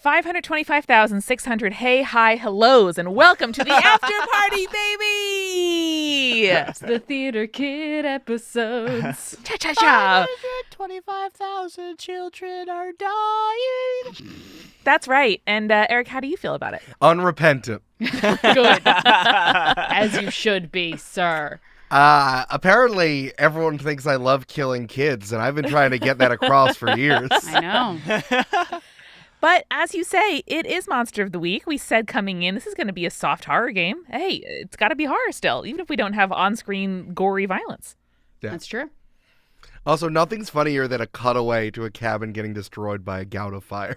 525,600 hey, hi, hellos, and welcome to the Afterparty, baby! It's the Theater Kid episodes. Cha-cha-cha! 525,000 children are dying. That's right. And Eric, how do you feel about it? Unrepentant. Good. As you should be, sir. Apparently, everyone thinks I love killing kids, and I've been trying to get that across for years. I know. But as you say, it is Monster of the Week. We said coming in, this is going to be a soft horror game. Hey, it's got to be horror still, even if we don't have on-screen gory violence. Yeah. That's true. Also, nothing's funnier than a cutaway to a cabin getting destroyed by a gout of fire.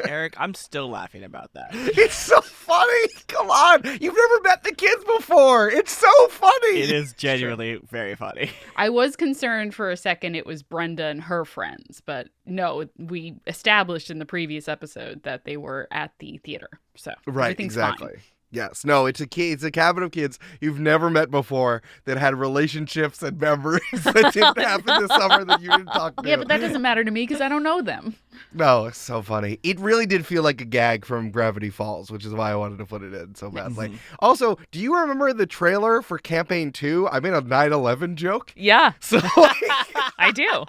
Eric, I'm still laughing about that. It's so funny. Come on. You've never met the kids before. It's so funny. It is genuinely very funny. I was concerned for a second it was Brenda and her friends, but no, we established in the previous episode that they were at the theater. So Right, everything's exactly. fine. Yes. No, it's a cabin of kids you've never met before that had relationships and memories that didn't happen this summer that you didn't talk to. Yeah, but that doesn't matter to me because I don't know them. No, it's so funny. It really did feel like a gag from Gravity Falls, which is why I wanted to put it in so badly. Also, do you remember the trailer for Camp-Paign 2? I made a 9/11 joke. Yeah, So, I do.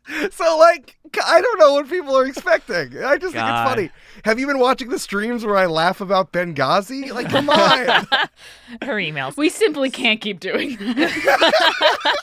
I don't know what people are expecting. I just think it's God. funny. Have you been watching the streams where I laugh about Benghazi? Like, come on. Her emails. We simply can't keep doing that.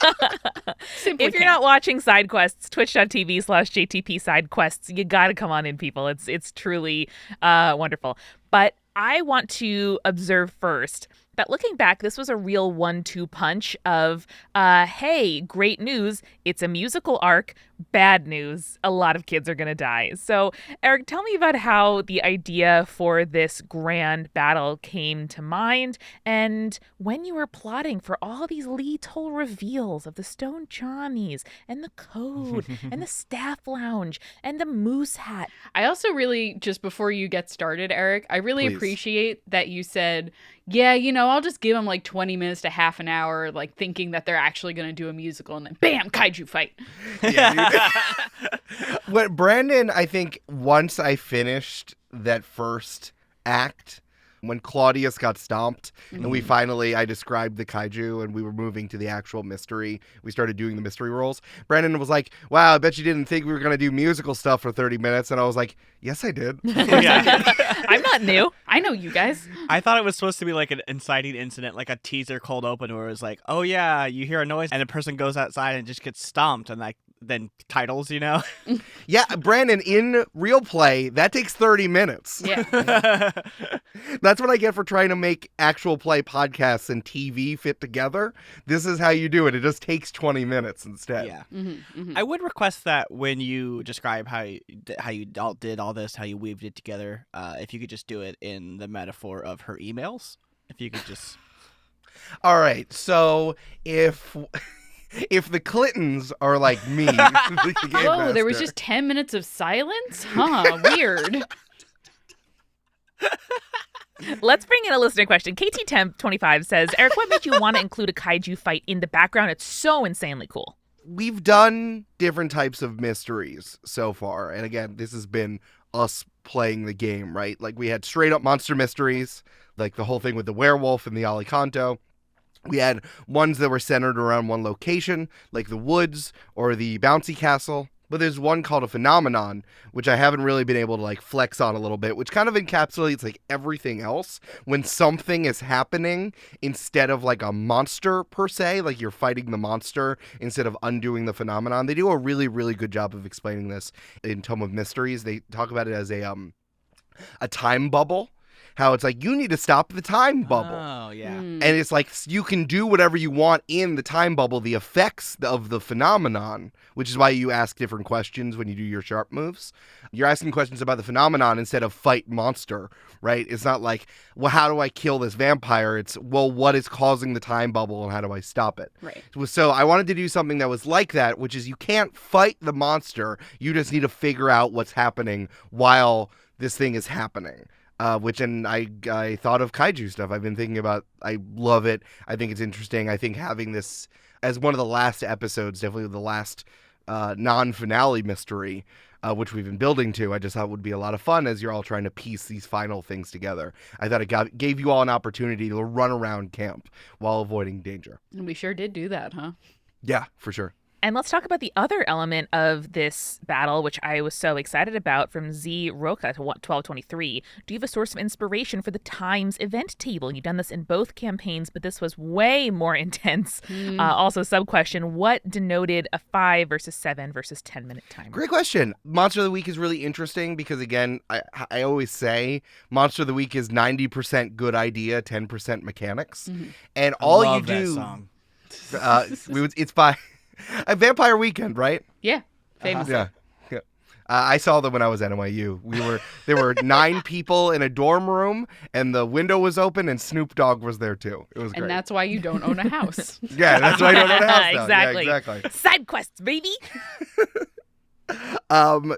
Simply If you're not watching side quests, twitch.tv/JTP side quests, you got to come on in, people. It's truly wonderful. But I want to observe first that looking back, this was a real 1-2 punch of, hey, great news. It's a musical arc. Bad news. A lot of kids are going to die. So, Eric, tell me about how the idea for this grand battle came to mind and when you were plotting for all these Lee-Toll reveals of the Stone Johnnies and the code and the staff lounge and the moose hat. I also really, just before you get started, Eric, I really Please. appreciate that you said, yeah, I'll just give them like 20 minutes to half an hour, like thinking that they're actually going to do a musical and then bam, kaiju fight. When Brandon, I think once I finished that first act, when Claudius got stomped and I described the kaiju and we were moving to the actual mystery, we started doing the mystery roles. Brandon was like, wow, I bet you didn't think we were going to do musical stuff for 30 minutes. And I was like, yes, I did. I'm not new. I know you guys. I thought it was supposed to be like an inciting incident, like a teaser cold open where it was like, oh yeah, you hear a noise and a person goes outside and just gets stomped and like then titles, Yeah, Brandon, in real play, that takes 30 minutes. Yeah. That's what I get for trying to make actual play podcasts and TV fit together. This is how you do it. It just takes 20 minutes instead. Yeah. Mm-hmm. I would request that when you describe how you all did all this, how you weaved it together, if you could just do it in the metaphor of her emails. If you could just... All right, so if the Clintons are like me, the game Whoa, there was master, just 10 minutes of silence? Huh, weird. Let's bring in a listener question. KT1025 says, Eric, what made you want to include a kaiju fight in the background? It's so insanely cool. we've done different types of mysteries so far. And again, this has been us playing the game, right? Like we had straight up monster mysteries, like the whole thing with the werewolf and the Alicanto. We had ones that were centered around one location, like the woods or the bouncy castle. But there's one called a phenomenon, which I haven't really been able to like flex on a little bit, which kind of encapsulates like everything else. When something is happening instead of like a monster per se, like you're fighting the monster instead of undoing the phenomenon. They do a really, really good job of explaining this in Tome of Mysteries. They talk about it as a time bubble. How it's like, you need to stop the time bubble. Oh, yeah. And it's like, you can do whatever you want in the time bubble, the effects of the phenomenon, which is why you ask different questions when you do your sharp moves. You're asking questions about the phenomenon instead of fight monster, right? It's not like, well, how do I kill this vampire? It's, well, what is causing the time bubble and how do I stop it? Right. So I wanted to do something that was like that, which is you can't fight the monster. You just need to figure out what's happening while this thing is happening. And I thought of kaiju stuff. I've been thinking about, I love it. I think it's interesting. I think having this as one of the last episodes, definitely the last non-finale mystery, which we've been building to. I just thought would be a lot of fun as you're all trying to piece these final things together. I thought it gave you all an opportunity to run around camp while avoiding danger. And we sure did do that, huh? Yeah, for sure. And let's talk about the other element of this battle, which I was so excited about, from Z Roca to 1223. Do you have a source of inspiration for the Times event table? You've done this in both campaigns, but this was way more intense. Also, sub-question, what denoted a 5 versus 7 versus 10-minute timer? Great question. Monster of the Week is really interesting because, again, I always say Monster of the Week is 90% good idea, 10% mechanics. And all I love you do... that song. It's by... A Vampire Weekend, right? Yeah, famous. Yeah. I saw them when I was at NYU. There were 9 people in a dorm room, and the window was open, and Snoop Dogg was there too. It was great. And that's why you don't own a house. Yeah, that's why I don't know the house now. Exactly. Yeah, exactly. Side quests, baby!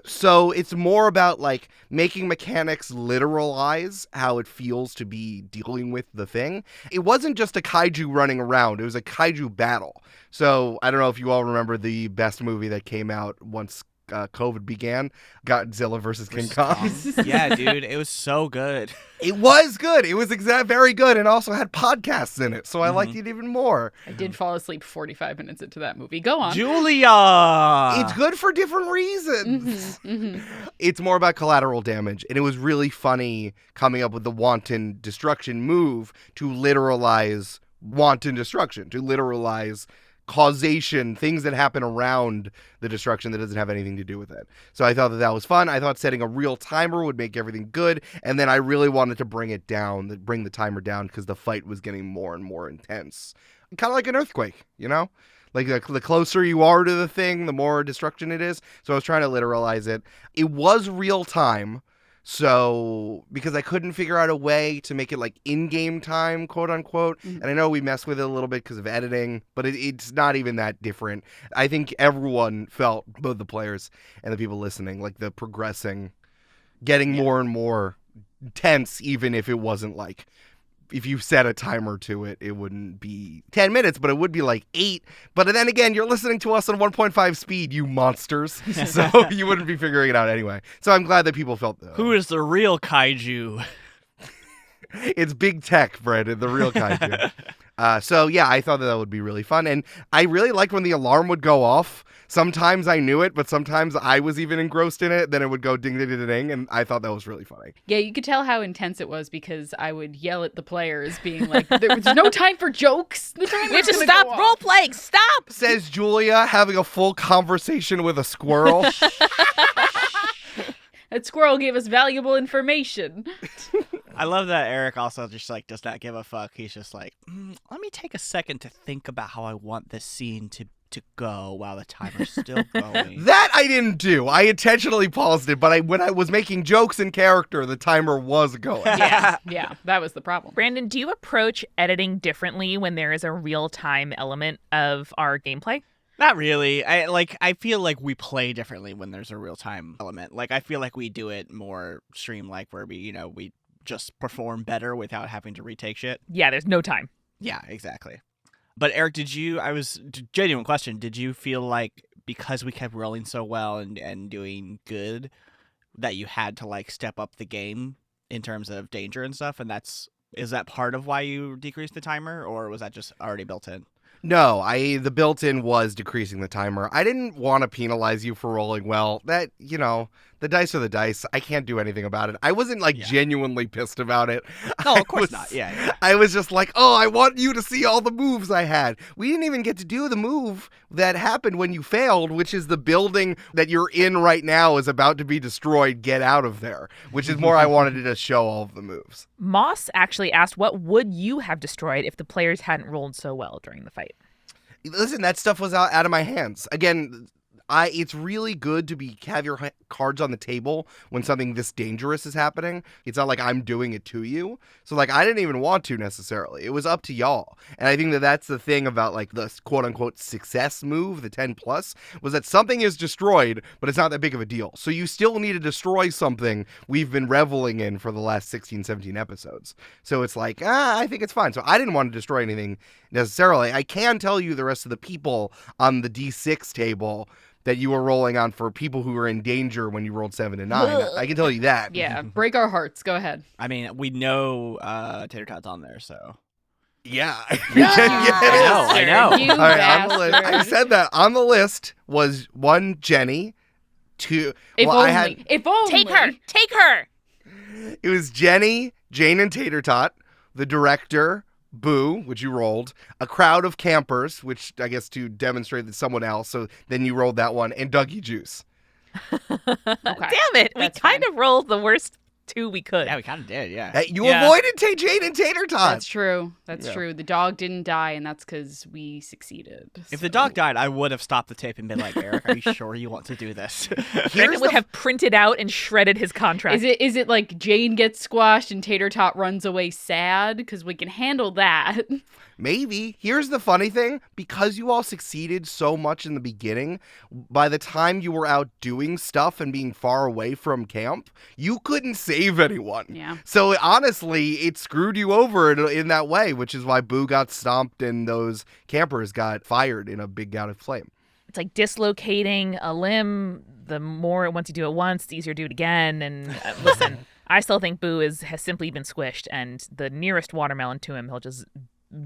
So it's more about like making mechanics literalize how it feels to be dealing with the thing. It wasn't just a kaiju running around, it was a kaiju battle. So I don't know if you all remember the best movie that came out once COVID began, Godzilla versus King Kong. Yeah, dude, it was so good. It was good. It was very good, and also had podcasts in it, so I liked it even more. I did fall asleep 45 minutes into that movie. Go on. Julia! It's good for different reasons. It's more about collateral damage, and it was really funny coming up with the wanton destruction move to literalize wanton destruction, to literalize causation, things that happen around the destruction that doesn't have anything to do with it. So I thought that was fun. I thought setting a real timer would make everything good, and then I really wanted to bring it down, bring the timer down, because the fight was getting more and more intense. Kind of like an earthquake, you know? Like the closer you are to the thing, the more destruction it is. So I was trying to literalize it. It was real time. So, because I couldn't figure out a way to make it like in-game time, quote unquote. And I know we messed with it a little bit because of editing, but it's not even that different. I think everyone felt, both the players and the people listening, like the progressing, getting more and more tense, even if it wasn't like, if you set a timer to it, it wouldn't be 10 minutes, but it would be like 8. But then again, you're listening to us on 1.5 speed, you monsters. So you wouldn't be figuring it out anyway. So I'm glad that people felt that. Who is the real kaiju? It's big tech, Brandon, the real kaiju. So yeah, I thought that would be really fun. And I really liked when the alarm would go off. Sometimes I knew it, but sometimes I was even engrossed in it. Then it would go ding, ding, ding, ding, and I thought that was really funny. Yeah, you could tell how intense it was because I would yell at the players being like, there's no time for jokes. The time We have to stop role-playing! Stop! Says Julia, having a full conversation with a squirrel. That squirrel gave us valuable information. I love that Eric also just like does not give a fuck. He's just like, let me take a second to think about how I want this scene to go while the timer's still going. That I didn't do. I intentionally paused it, but when I was making jokes in character, the timer was going. Yeah, that was the problem. Brandon, do you approach editing differently when there is a real-time element of our gameplay? Not really. I feel like we play differently when there's a real-time element. Like, I feel like we do it more stream-like where we just perform better without having to retake shit. Yeah, there's no time. Yeah, exactly. But Eric, genuine question, did you feel like because we kept rolling so well and doing good that you had to like step up the game in terms of danger and stuff? And is that part of why you decreased the timer, or was that just already built in? No, the built-in was decreasing the timer. I didn't want to penalize you for rolling well. That, the dice are the dice. I can't do anything about it. I wasn't genuinely pissed about it. No, of course not. Yeah. I was just like, oh, I want you to see all the moves I had. We didn't even get to do the move that happened when you failed, which is the building that you're in right now is about to be destroyed. Get out of there, which is more I wanted to just show all of the moves. Moss actually asked, what would you have destroyed if the players hadn't rolled so well during the fight? Listen, that stuff was out of my hands. Again, it's really good to have your cards on the table when something this dangerous is happening. It's not like I'm doing it to you. So, I didn't even want to necessarily. It was up to y'all. And I think that's the thing about, the quote-unquote success move, the 10+, was that something is destroyed, but it's not that big of a deal. So you still need to destroy something we've been reveling in for the last 16, 17 episodes. So it's like, I think it's fine. So I didn't want to destroy anything necessarily. I can tell you the rest of the people on the D6 table that you were rolling on for people who were in danger when you rolled 7 and 9. I can tell you that. Yeah, break our hearts. Go ahead. I mean, we know Tater Tot's on there, so. Yeah. I know. You All right, on the list. I bastard. said that on the list was 1, Jenny, 2. If well, only. If only. Take her. Take her. It was Jenny, Jane, and Tater Tot, the director, Boo, which you rolled, a crowd of campers, which I guess to demonstrate that someone else. So then you rolled that one, and Dougie Juice. Okay. Damn it. We That's kind fine. of rolled the worst 2 we could. Yeah, we kind of did, yeah. Hey, you Yeah. avoided Jane and Tater Tot. That's true. That's Yeah. true. The dog didn't die, and that's because we succeeded. If the dog died, I would have stopped the tape and been like, Eric, are you sure you want to do this? Brandon would have printed out and shredded his contract. Is it like Jane gets squashed and Tater Tot runs away sad? Because we can handle that. Maybe. Here's the funny thing. Because you all succeeded so much in the beginning, by the time you were out doing stuff and being far away from camp, you couldn't save anyone. Yeah. So honestly, it screwed you over in that way, which is why Boo got stomped and those campers got fired in a big gout of flame. It's like dislocating a limb. The more once you do it once, the easier to do it again. And listen, I still think Boo has simply been squished, and the nearest watermelon to him, he'll just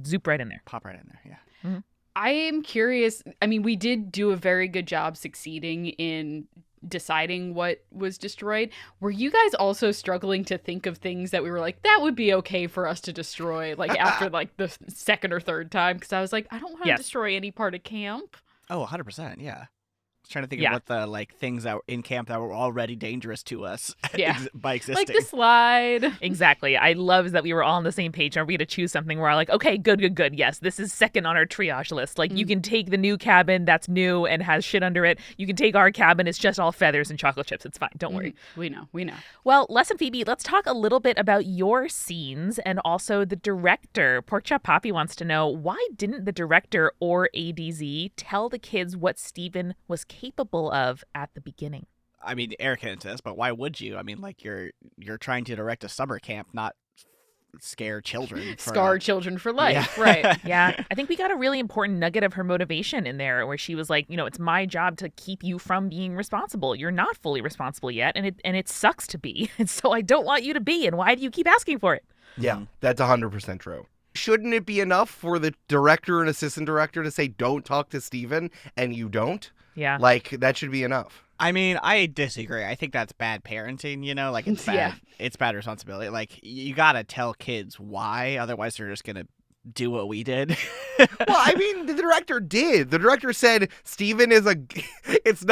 zoop right in there. Pop right in there, yeah. I am curious. I mean, we did do a very good job succeeding in deciding what was destroyed. Were you guys also struggling to think of things that we were like, that would be okay for us to destroy, like after like the second or third time? Because I was like, I don't want to Yes. destroy any part of camp. Oh, 100%, yeah. I was trying to think Yeah. of what the things that were in camp that were already dangerous to us Yeah. by existing. Like the slide. Exactly. I love that we were all on the same page. Are we going to choose something where I'm like, okay, good. Yes, this is second on our triage list. Like, you can take the new cabin that's new and has shit under it. You can take our cabin. It's just all feathers and chocolate chips. It's fine. Don't worry. We know. Well, Les and Phoebe, let's talk a little bit about your scenes and also the director. Porkchop Poppy wants to know, why didn't the director or ADZ tell the kids what Steven was capable of at the beginning? I mean, Eric hit into this, but why would you? I mean, like, you're trying to direct a summer camp, not scare children. Scar children for life. Yeah. Right. Yeah, I think we got a really important nugget of her motivation in there where she was like, it's my job to keep you from being responsible. You're not fully responsible yet, and it sucks to be. And so I don't want you to be, and why do you keep asking for it? Yeah, that's 100% true. Shouldn't it be enough for the director and assistant director to say, don't talk to Steven, and you don't? Yeah. Like, that should be enough. I mean, I disagree. I think that's bad parenting, like it's bad. Yeah. It's bad responsibility. Like, you gotta tell kids why, otherwise they're just gonna do what we did. Well, I mean, the director did. The director said Steven is it's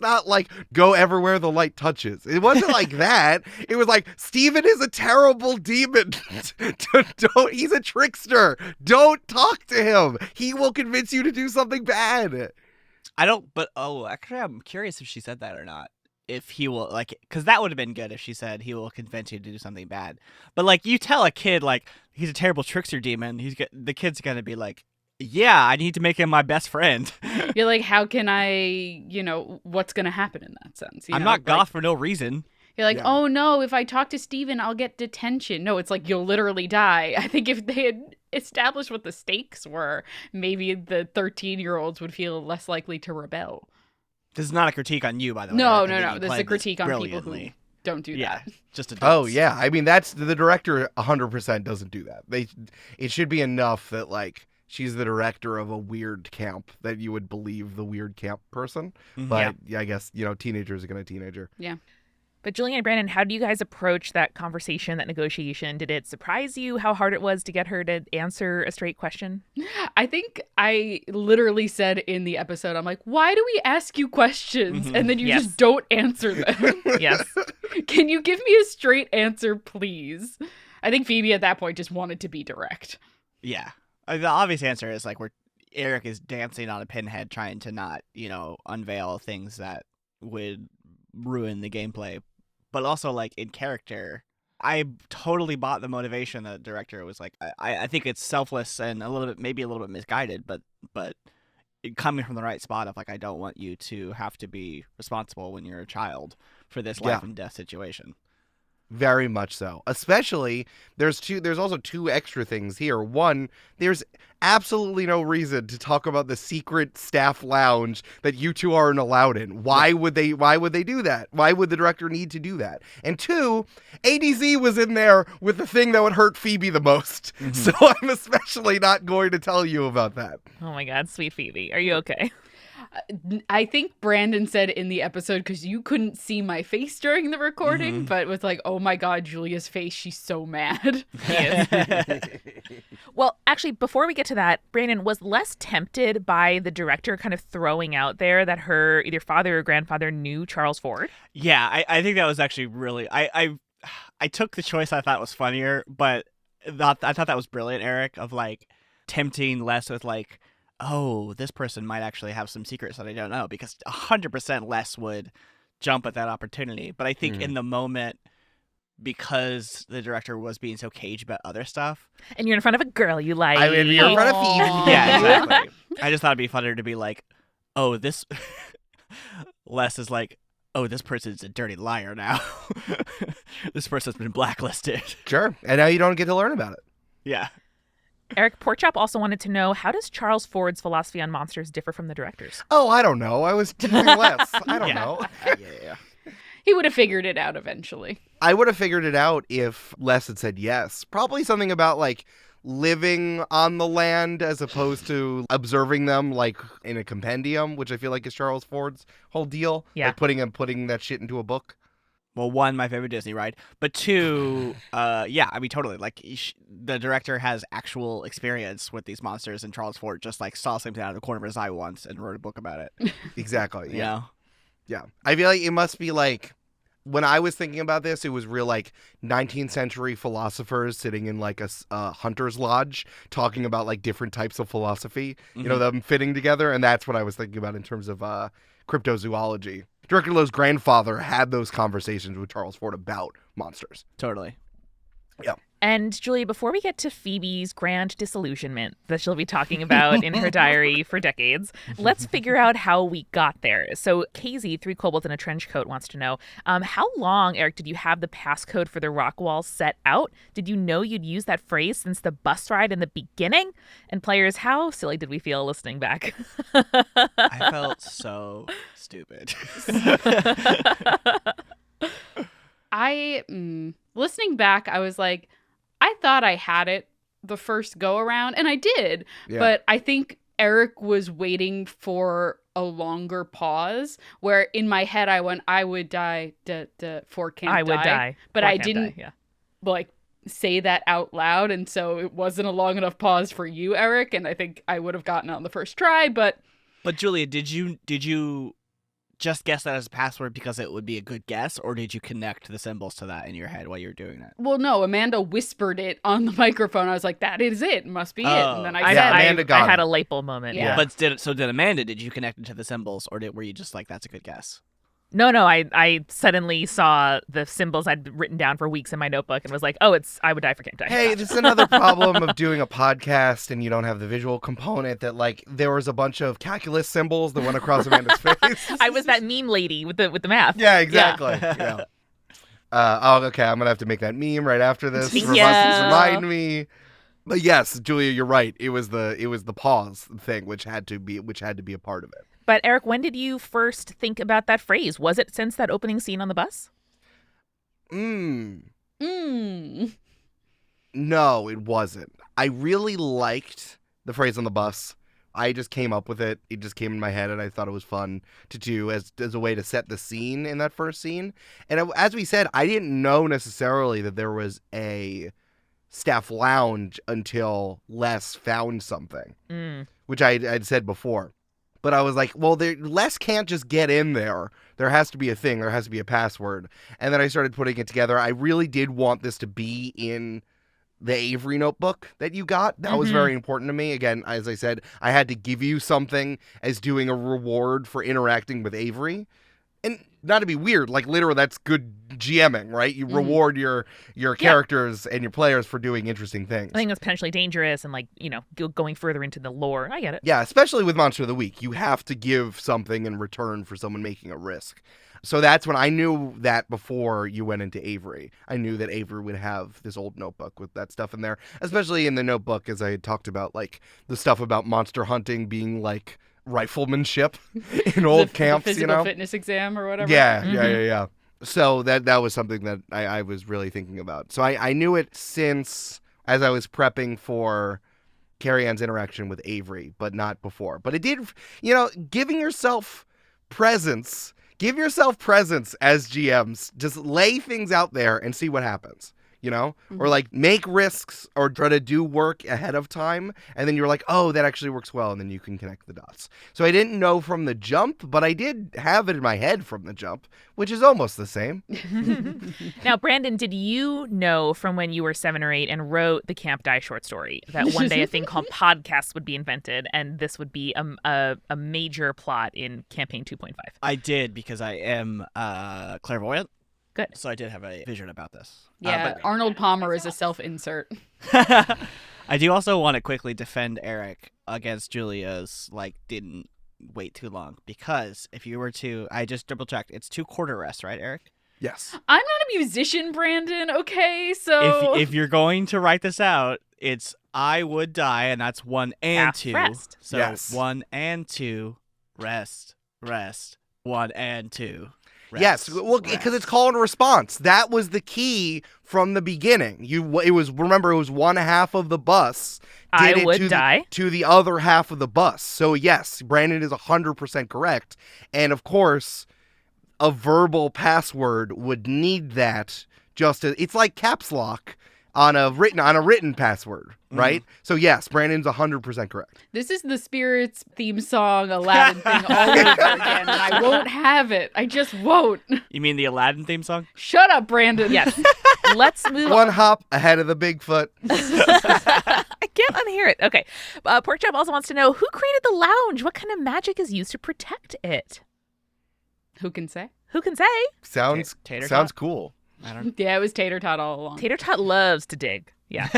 not like go everywhere the light touches. It wasn't like that. It was like Steven is a terrible demon. He's a trickster. Don't talk to him. He will convince you to do something bad. Actually, I'm curious if she said that or not. If he will, like, because that would have been good if she said he will convince you to do something bad. But, like, you tell a kid, like, he's a terrible trickster demon, the kid's gonna be like, yeah, I need to make him my best friend. You're like, how can I, what's going to happen in that sense? I'm not goth for no reason. You're like, Yeah. oh no, if I talk to Steven, I'll get detention. No, it's like, you'll literally die. I think if they had established what the stakes were, maybe the 13-year-olds would feel less likely to rebel. This is not a critique on you, by the way. No. I think that you This is a played critique on people who brilliantly. don't do Yeah, that. just adults. Oh, yeah. I mean, that's the director 100% doesn't do that. It should be enough that, like, she's the director of a weird camp that you would believe the weird camp person. Mhm. But yeah, I guess, teenagers are going to teenager. Yeah. But Julian and Brandon, how do you guys approach that conversation, that negotiation? Did it surprise you how hard it was to get her to answer a straight question? I think I literally said in the episode, I'm like, why do we ask you questions? Mhm. And then you Yes. just don't answer them. Yes. Can you give me a straight answer, please? I think Phoebe at that point just wanted to be direct. Yeah. The obvious answer is, like, Eric is dancing on a pinhead trying to not, unveil things that would ruin the gameplay. But also, like, in character, I totally bought the motivation that the director was like, I think it's selfless and maybe a little bit misguided, but it coming from the right spot of, like, I don't want you to have to be responsible when you're a child for this life and death situation. Very much so. Especially, there's also two extra things here. One, there's absolutely no reason to talk about the secret staff lounge that you two aren't allowed in. Why would they do that? Why would the director need to do that? And two, ADZ was in there with the thing that would hurt Phoebe the most. Mhm. So I'm especially not going to tell you about that. Oh my God, sweet Phoebe. Are you okay? I think Brandon said in the episode, because you couldn't see my face during the recording, but was like, oh my God, Julia's face, she's so mad. He is. Well, actually, before we get to that, Brandon was less tempted by the director kind of throwing out there that her either father or grandfather knew Charles Ford. Yeah, I think that was actually really I took the choice I thought was funnier, but I thought that was brilliant, Eric, of like tempting Les with like, oh, this person might actually have some secrets that I don't know, because 100% Les would jump at that opportunity. But I think in the moment, because the director was being so caged about other stuff. And you're in front of a girl you like. I mean, you're in front of Phoebe. Yeah, exactly. I just thought it'd be funnier to be like, oh, this Les is like, oh, this person's a dirty liar now. This person's been blacklisted. Sure. And now you don't get to learn about it. Yeah. Eric Porkchop also wanted to know, how does Charles Ford's philosophy on monsters differ from the director's? Oh, I don't know. I was teasing Les. I don't Yeah. know. Yeah. He would have figured it out eventually. I would have figured it out if Les had said yes. Probably something about like living on the land as opposed to observing them like in a compendium, which I feel like is Charles Ford's whole deal. Yeah. Like putting that shit into a book. Well, one, my favorite Disney ride, but two, yeah, I mean, totally. Like, the director has actual experience with these monsters, and Charles Ford just like saw something out of the corner of his eye once and wrote a book about it. Exactly. You Yeah. know? Yeah. I feel like it must be like, when I was thinking about this, it was real like 19th century philosophers sitting in like a hunter's lodge talking about like different types of philosophy, you know, them fitting together. And that's what I was thinking about in terms of cryptozoology. Director Lowe's grandfather had those conversations with Charles Ford about monsters. Totally. Yeah. And Julia, before we get to Phoebe's grand disillusionment that she'll be talking about in her diary for decades, let's figure out how we got there. So Casey, 3 kobolds in a trench coat, wants to know, how long, Eric, did you have the passcode for the rock wall set out? Did you know you'd use that phrase since the bus ride in the beginning? And players, how silly did we feel listening back? I felt so stupid. Listening back, I was like, I thought I had it the first go around, and I did. Yeah. But I think Eric was waiting for a longer pause, where in my head I went, I would die, for can't die. I would die. But Or I can't didn't die, yeah. like say that out loud, and so it wasn't a long enough pause for you, Eric, and I think I would have gotten it on the first try, but But Julia, did you just guess that as a password because it would be a good guess, or did you connect the symbols to that in your head while you were doing that? well, no, Amanda whispered it on the microphone. I was like, that is it. Must be it. And then I I, said, Amanda got I had it. a light bulb moment. Yeah. Yeah. But did Amanda? Did you connect it to the symbols, or were you just like, that's a good guess? No, I suddenly saw the symbols I'd written down for weeks in my notebook and was like, oh, it's I would die for can't die. Hey, this is another problem of doing a podcast and you don't have the visual component that like there was a bunch of calculus symbols that went across Amanda's face. I was that meme lady with the math. Yeah, exactly. Yeah. Okay, I'm gonna have to make that meme right after this. Yeah. Remind me. But yes, Julia, you're right. It was the pause thing which had to be a part of it. But Eric, when did you first think about that phrase? Was it since that opening scene on the bus? mm. No, it wasn't. I really liked the phrase on the bus. I just came up with it. It just came in my head, and I thought it was fun to do as a way to set the scene in that first scene. And as we said, I didn't know necessarily that there was a staff lounge until Les found something, which I'd said before. But I was like, well, Les can't just get in there. There has to be a thing. There has to be a password. And then I started putting it together. I really did want this to be in the Avery notebook that you got. That was very important to me. Again, as I said, I had to give you something as doing a reward for interacting with Avery. And not to be weird, like literally that's good GMing, right? You reward your characters and your players for doing interesting things. I think that's potentially dangerous and like, going further into the lore. I get it. Yeah, especially with Monster of the Week. You have to give something in return for someone making a risk. So that's when I knew that before you went into Avery. I knew that Avery would have this old notebook with that stuff in there, especially in the notebook, as I had talked about, like the stuff about monster hunting being like riflemanship in old camps, the physical you know? fitness exam or whatever. Yeah. So that was something that I was really thinking about. So I knew it since as I was prepping for Carrie Ann's interaction with Avery, but not before. But it did, giving yourself presence. Give yourself presence as GMs. Just lay things out there and see what happens, Or like make risks or try to do work ahead of time. And then you're like, oh, that actually works well. And then you can connect the dots. So I didn't know from the jump, but I did have it in my head from the jump, which is almost the same. Now, Brandon, did you know from when you were 7 or 8 and wrote the Camp Die short story that one day a thing called podcasts would be invented and this would be a major plot in Camp-Paign 2.5? I did because I am clairvoyant. Good. So I did have a vision about this. Yeah, Arnold Palmer is a self-insert. I do also want to quickly defend Eric against Julia's, didn't wait too long. Because if you were to, I just double-checked, it's 2 quarter rests, right, Eric? Yes. I'm not a musician, Brandon, okay? So... If you're going to write this out, it's I would die, and that's 1 and Half 2. rest. So yes. 1 and 2, rest, 1 and 2. Yes, well, because it's call and response. That was the key from the beginning. It was 1/2 of the bus. I would die to the other half of the bus. So yes, Brandon is 100% correct. And of course, a verbal password would need that. It's like caps lock on a written password, right? So yes, Brandon's 100% correct. This is the Spirits theme song Aladdin thing all over again, and I won't have it. I just won't. You mean the Aladdin theme song? Shut up, Brandon. Yes. Let's move One hop ahead of the Bigfoot. I can't unhear it. Okay. Porkchop also wants to know, who created the lounge? What kind of magic is used to protect it? Who can say? Who can say? Sounds Tater sounds tot? cool. I don't know. Yeah, it was Tater Tot all along. Tater Tot loves to dig. Yeah.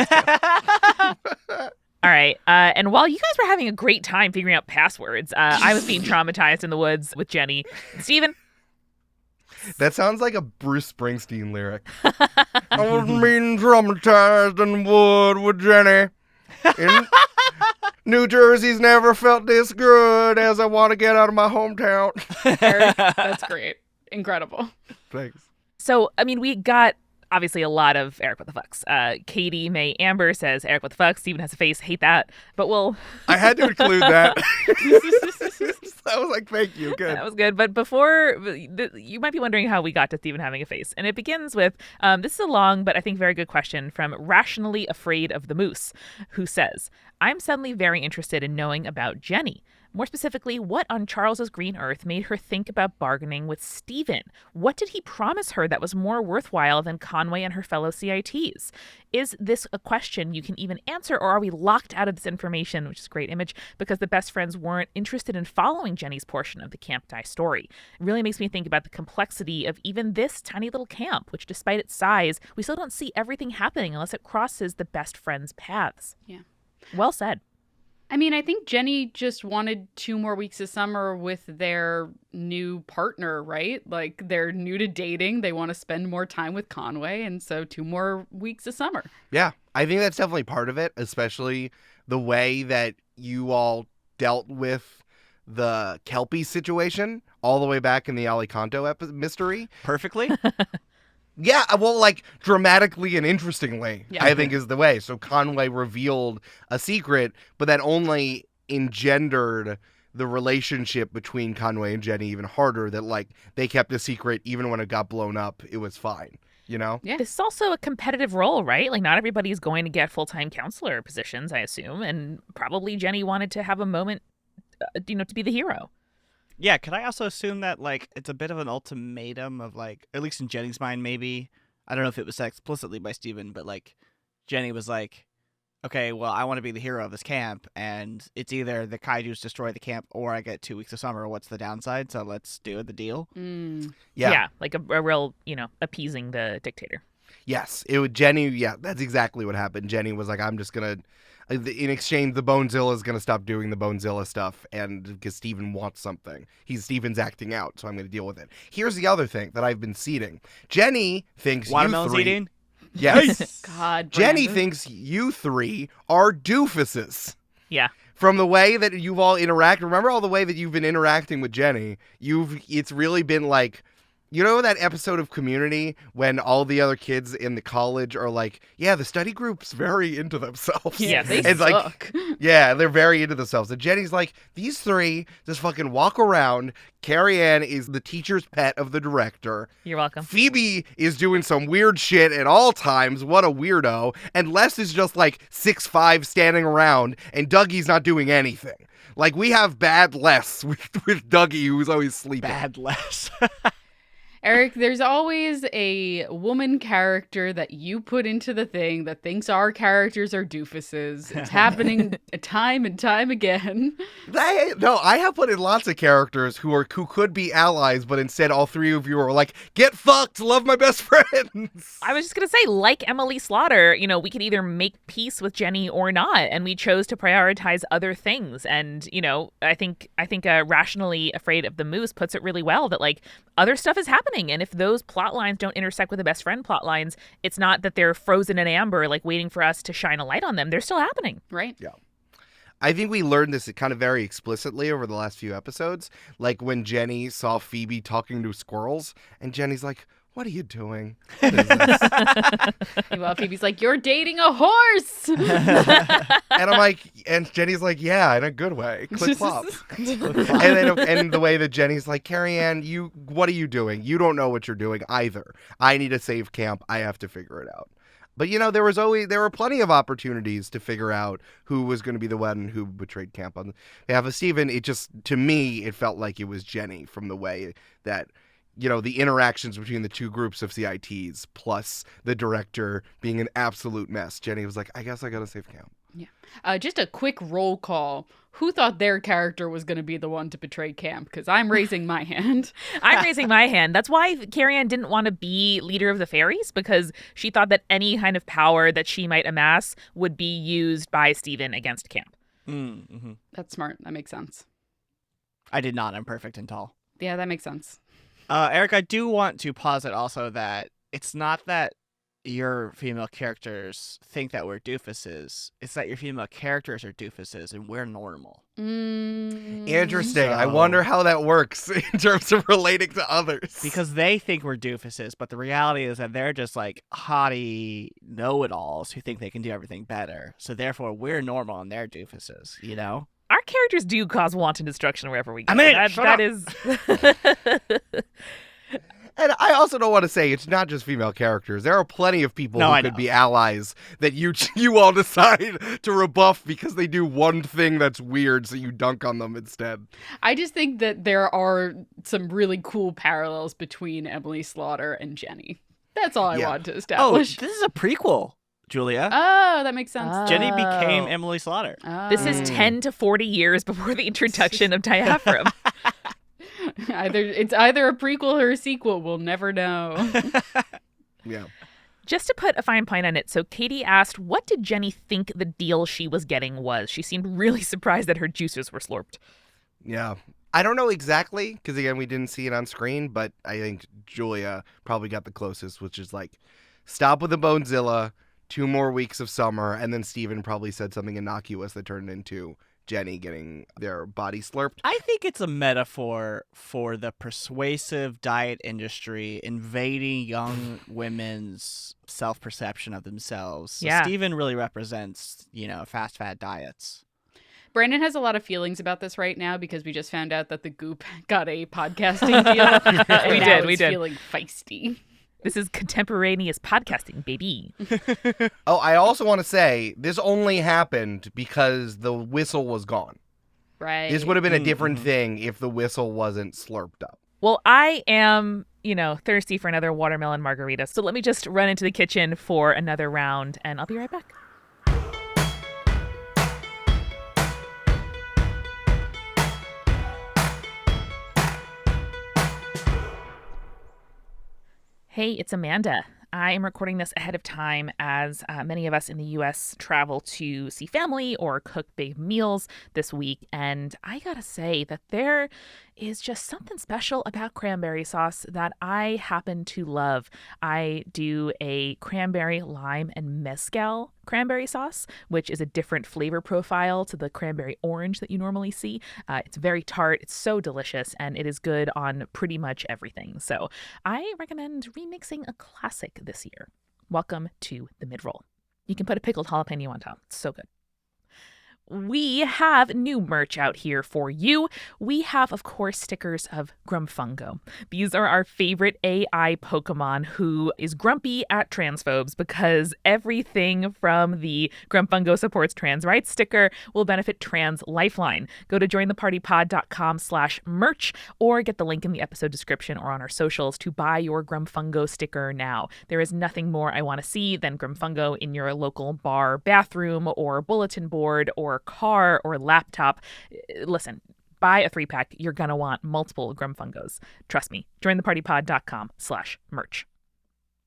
All right. And while you guys were having a great time figuring out passwords, I was being traumatized in the woods with Jenny. Steven? That sounds like a Bruce Springsteen lyric. I was being traumatized in the wood with Jenny. In New Jersey's never felt this good as I want to get out of my hometown. Eric, that's great. Incredible. Thanks. So, we got obviously a lot of Eric what the fucks. Katie May Amber says Eric what the fuck. Steven has a face. Hate that. But I had to include that. I was like, thank you. Good. That was good. But before, you might be wondering how we got to Steven having a face. And it begins with, this is a long but I think very good question from Rationally Afraid of the Moose, who says, I'm suddenly very interested in knowing about Jenny. More specifically, what on Charles's green earth made her think about bargaining with Steven? What did he promise her that was more worthwhile than Conway and her fellow CITs? Is this a question you can even answer, or are we locked out of this information, which is a great image, because the best friends weren't interested in following Jenny's portion of the Camp Die story? It really makes me think about the complexity of even this tiny little camp, which despite its size, we still don't see everything happening unless it crosses the best friends' paths. Yeah. Well said. I think Jenny just wanted 2 more weeks of summer with their new partner, right? Like, they're new to dating. They want to spend more time with Conway. And so 2 more weeks of summer. Yeah, I think that's definitely part of it, especially the way that you all dealt with the Kelpie situation all the way back in the Alicanto mystery. Perfectly? Yeah, well, dramatically and interestingly, Yeah. I think is the way. So Conway revealed a secret, but that only engendered the relationship between Conway and Jenny even harder, that, they kept a secret even when it got blown up. It was fine, Yeah. This is also a competitive role, right? Not everybody's going to get full-time counselor positions, I assume. And probably Jenny wanted to have a moment, to be the hero. Yeah, could I also assume that, it's a bit of an ultimatum of, at least in Jenny's mind, maybe, I don't know if it was said explicitly by Steven, but, Jenny was like, okay, well, I want to be the hero of this camp, and it's either the kaijus destroy the camp or I get 2 weeks of summer. What's the downside? So let's do the deal. Mm. Yeah. Like a real, appeasing the dictator. Yes, it would Jenny. Yeah, that's exactly what happened. Jenny was like, I'm just gonna, in exchange, the Bonezilla is gonna stop doing the Bonezilla stuff, and because Steven wants something, Steven's acting out, so I'm gonna deal with it. Here's the other thing that I've been seeding. Jenny thinks Watermelon's you three. eating? Yes. God, Jenny Brandon. thinks you three are doofuses. Yeah. From the way that you've all interacted, remember all the way that you've been interacting with Jenny, it's really been like, you know that episode of Community when all the other kids in the college are like, yeah, the study group's very into themselves. Yeah, they It's suck. like, yeah, they're very into themselves. And Jenny's like, these three just fucking walk around. Carrie Ann is the teacher's pet of the director. You're welcome. Phoebe is doing some weird shit at all times. What a weirdo. And Les is just like 6'5" standing around, and Dougie's not doing anything. Like, we have bad Les with Dougie, who's always sleeping. Bad less. Eric, there's always a woman character that you put into the thing that thinks our characters are doofuses. It's happening time and time again. No, I have put in lots of characters who could be allies, but instead all three of you are like, get fucked, love my best friends. I was just going to say, like Emily Slaughter, we could either make peace with Jenny or not. And we chose to prioritize other things. And, I think Rationally Afraid of the Moose puts it really well that, like, other stuff is happening. And if those plot lines don't intersect with the best friend plot lines, it's not that they're frozen in amber, like waiting for us to shine a light on them. They're still happening. Right? Yeah. I think we learned this kind of very explicitly over the last few episodes. Like when Jenny saw Phoebe talking to squirrels, and Jenny's like, what are you doing? What is this? Well, Phoebe's like, you're dating a horse. And I'm like, and Jenny's like, yeah, in a good way. Click flop. and the way that Jenny's like, Carrie Ann, what are you doing? You don't know what you're doing either. I need to save camp. I have to figure it out. But there were plenty of opportunities to figure out who was going to be the one who betrayed camp on behalf of Steven. To me, it felt like it was Jenny from the way that, the interactions between the two groups of CITs plus the director being an absolute mess. Jenny was like, I guess I got to save camp. Yeah. Just a quick roll call. Who thought their character was going to be the one to betray camp? Because I'm raising my hand. I'm raising my hand. That's why Carrie Ann didn't want to be leader of the fairies, because she thought that any kind of power that she might amass would be used by Steven against camp. Mm-hmm. That's smart. That makes sense. I did not. I'm perfect and tall. Yeah, that makes sense. Eric, I do want to posit also that it's not that your female characters think that we're doofuses. It's that your female characters are doofuses and we're normal. Interesting. I So- wonder how that works in terms of relating to others. Because they think we're doofuses, but the reality is that they're just like haughty know-it-alls who think they can do everything better. So therefore, we're normal and they're doofuses, Our characters do cause wanton destruction wherever we go. I mean, that shut up. is. And I also don't want to say it's not just female characters. There are plenty of people No, who I could know. be allies that you all decide to rebuff because they do one thing that's weird, so you dunk on them instead. I just think that there are some really cool parallels between Emily Slaughter and Jenny. That's all I Yeah. wanted to Oh, establish. this is a prequel, Julia. Oh, that makes sense. Oh. Jenny became Emily Slaughter. This is Mm. 10 to 40 years before the introduction of diaphragm. It's either a prequel or a sequel. We'll never know. Yeah. Just to put a fine point on it, so Katie asked, what did Jenny think the deal she was getting was? She seemed really surprised that her juices were slurped. Yeah. I don't know exactly, because again, we didn't see it on screen, but I think Julia probably got the closest, which is like, stop with the Bonezilla, 2 more weeks of summer, and then Steven probably said something innocuous that turned into Jenny getting their body slurped. I think it's a metaphor for the persuasive diet industry invading young women's self-perception of themselves. So Yeah. Steven really represents, fast fad diets. Brandon has a lot of feelings about this right now because we just found out that the Goop got a podcasting deal. And We now did, we he's did. feeling feisty. This is contemporaneous podcasting, baby. Oh, I also want to say, this only happened because the whistle was gone. Right. This would have been a Mm, different mhm. thing if the whistle wasn't slurped up. Well, I am, thirsty for another watermelon margarita. So let me just run into the kitchen for another round, and I'll be right back. Hey, it's Amanda. I am recording this ahead of time as many of us in the U.S. travel to see family or cook big meals this week. And I gotta say that there is just something special about cranberry sauce that I happen to love. I do a cranberry, lime, and mezcal cranberry sauce, which is a different flavor profile to the cranberry orange that you normally see. It's very tart, it's so delicious, and it is good on pretty much everything. So I recommend remixing a classic this year. Welcome to the mid-roll. You can put a pickled jalapeno on top. It's so good. We have new merch out here for you. We have, of course, stickers of Grumfungo. These are our favorite AI Pokemon who is grumpy at transphobes because everything from the Grumfungo supports trans rights sticker will benefit Trans Lifeline. Go to jointhepartypod.com/merch or get the link in the episode description or on our socials to buy your Grumfungo sticker now. There is nothing more I want to see than Grumfungo in your local bar, bathroom, or bulletin board, or car or laptop. Listen, buy a 3-pack. You're going to want multiple Grumfungos. Trust me. jointhepartypod.com/merch.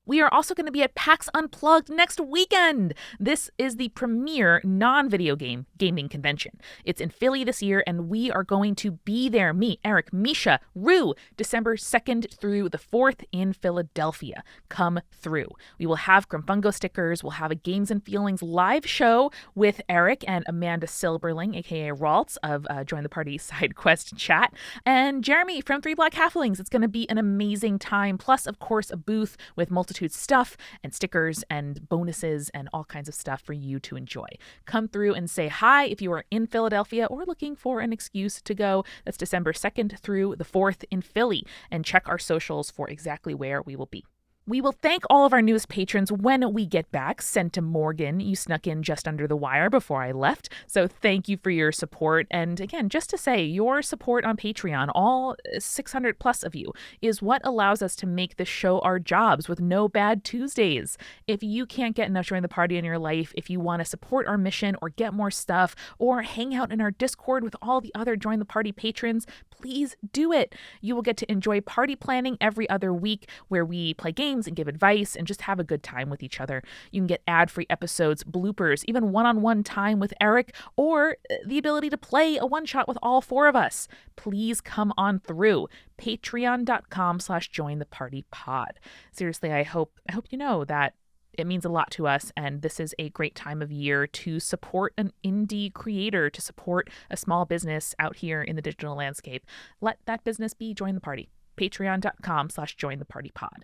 We are also going to be at PAX Unplugged next weekend. This is the premier non-video game gaming convention. It's in Philly this year, and we are going to be there. Me, Eric, Misha, Rue, December 2nd through the 4th in Philadelphia. Come through. We will have Grumfungo stickers. We'll have a Games and Feelings live show with Eric and Amanda Silberling, aka Raltz of Join the Party Side Quest Chat, and Jeremy from Three Black Halflings. It's going to be an amazing time. Plus, of course, a booth with multitude stuff and stickers and bonuses and all kinds of stuff for you to enjoy. Come through and say hi if you are in Philadelphia or looking for an excuse to go. That's December 2nd through the 4th in Philly, and check our socials for exactly where we will be. We will thank all of our newest patrons when we get back. Sent to Morgan, you snuck in just under the wire before I left, so thank you for your support. And again, just to say, your support on Patreon, all 600 plus of you, is what allows us to make this show our jobs with no bad Tuesdays. If you can't get enough Join the Party in your life, if you want to support our mission or get more stuff or hang out in our Discord with all the other Join the Party patrons, please do it. You will get to enjoy party planning every other week where we play games and give advice and just have a good time with each other. You can get ad-free episodes, bloopers, even one-on-one time with Eric, or the ability to play a one-shot with all 4 of us. Please come on through. Patreon.com/jointhepartypod. Seriously, I hope you know that it means a lot to us, and this is a great time of year to support an indie creator, to support a small business out here in the digital landscape. Let that business be Join the Party. Patreon.com/jointhepartypod.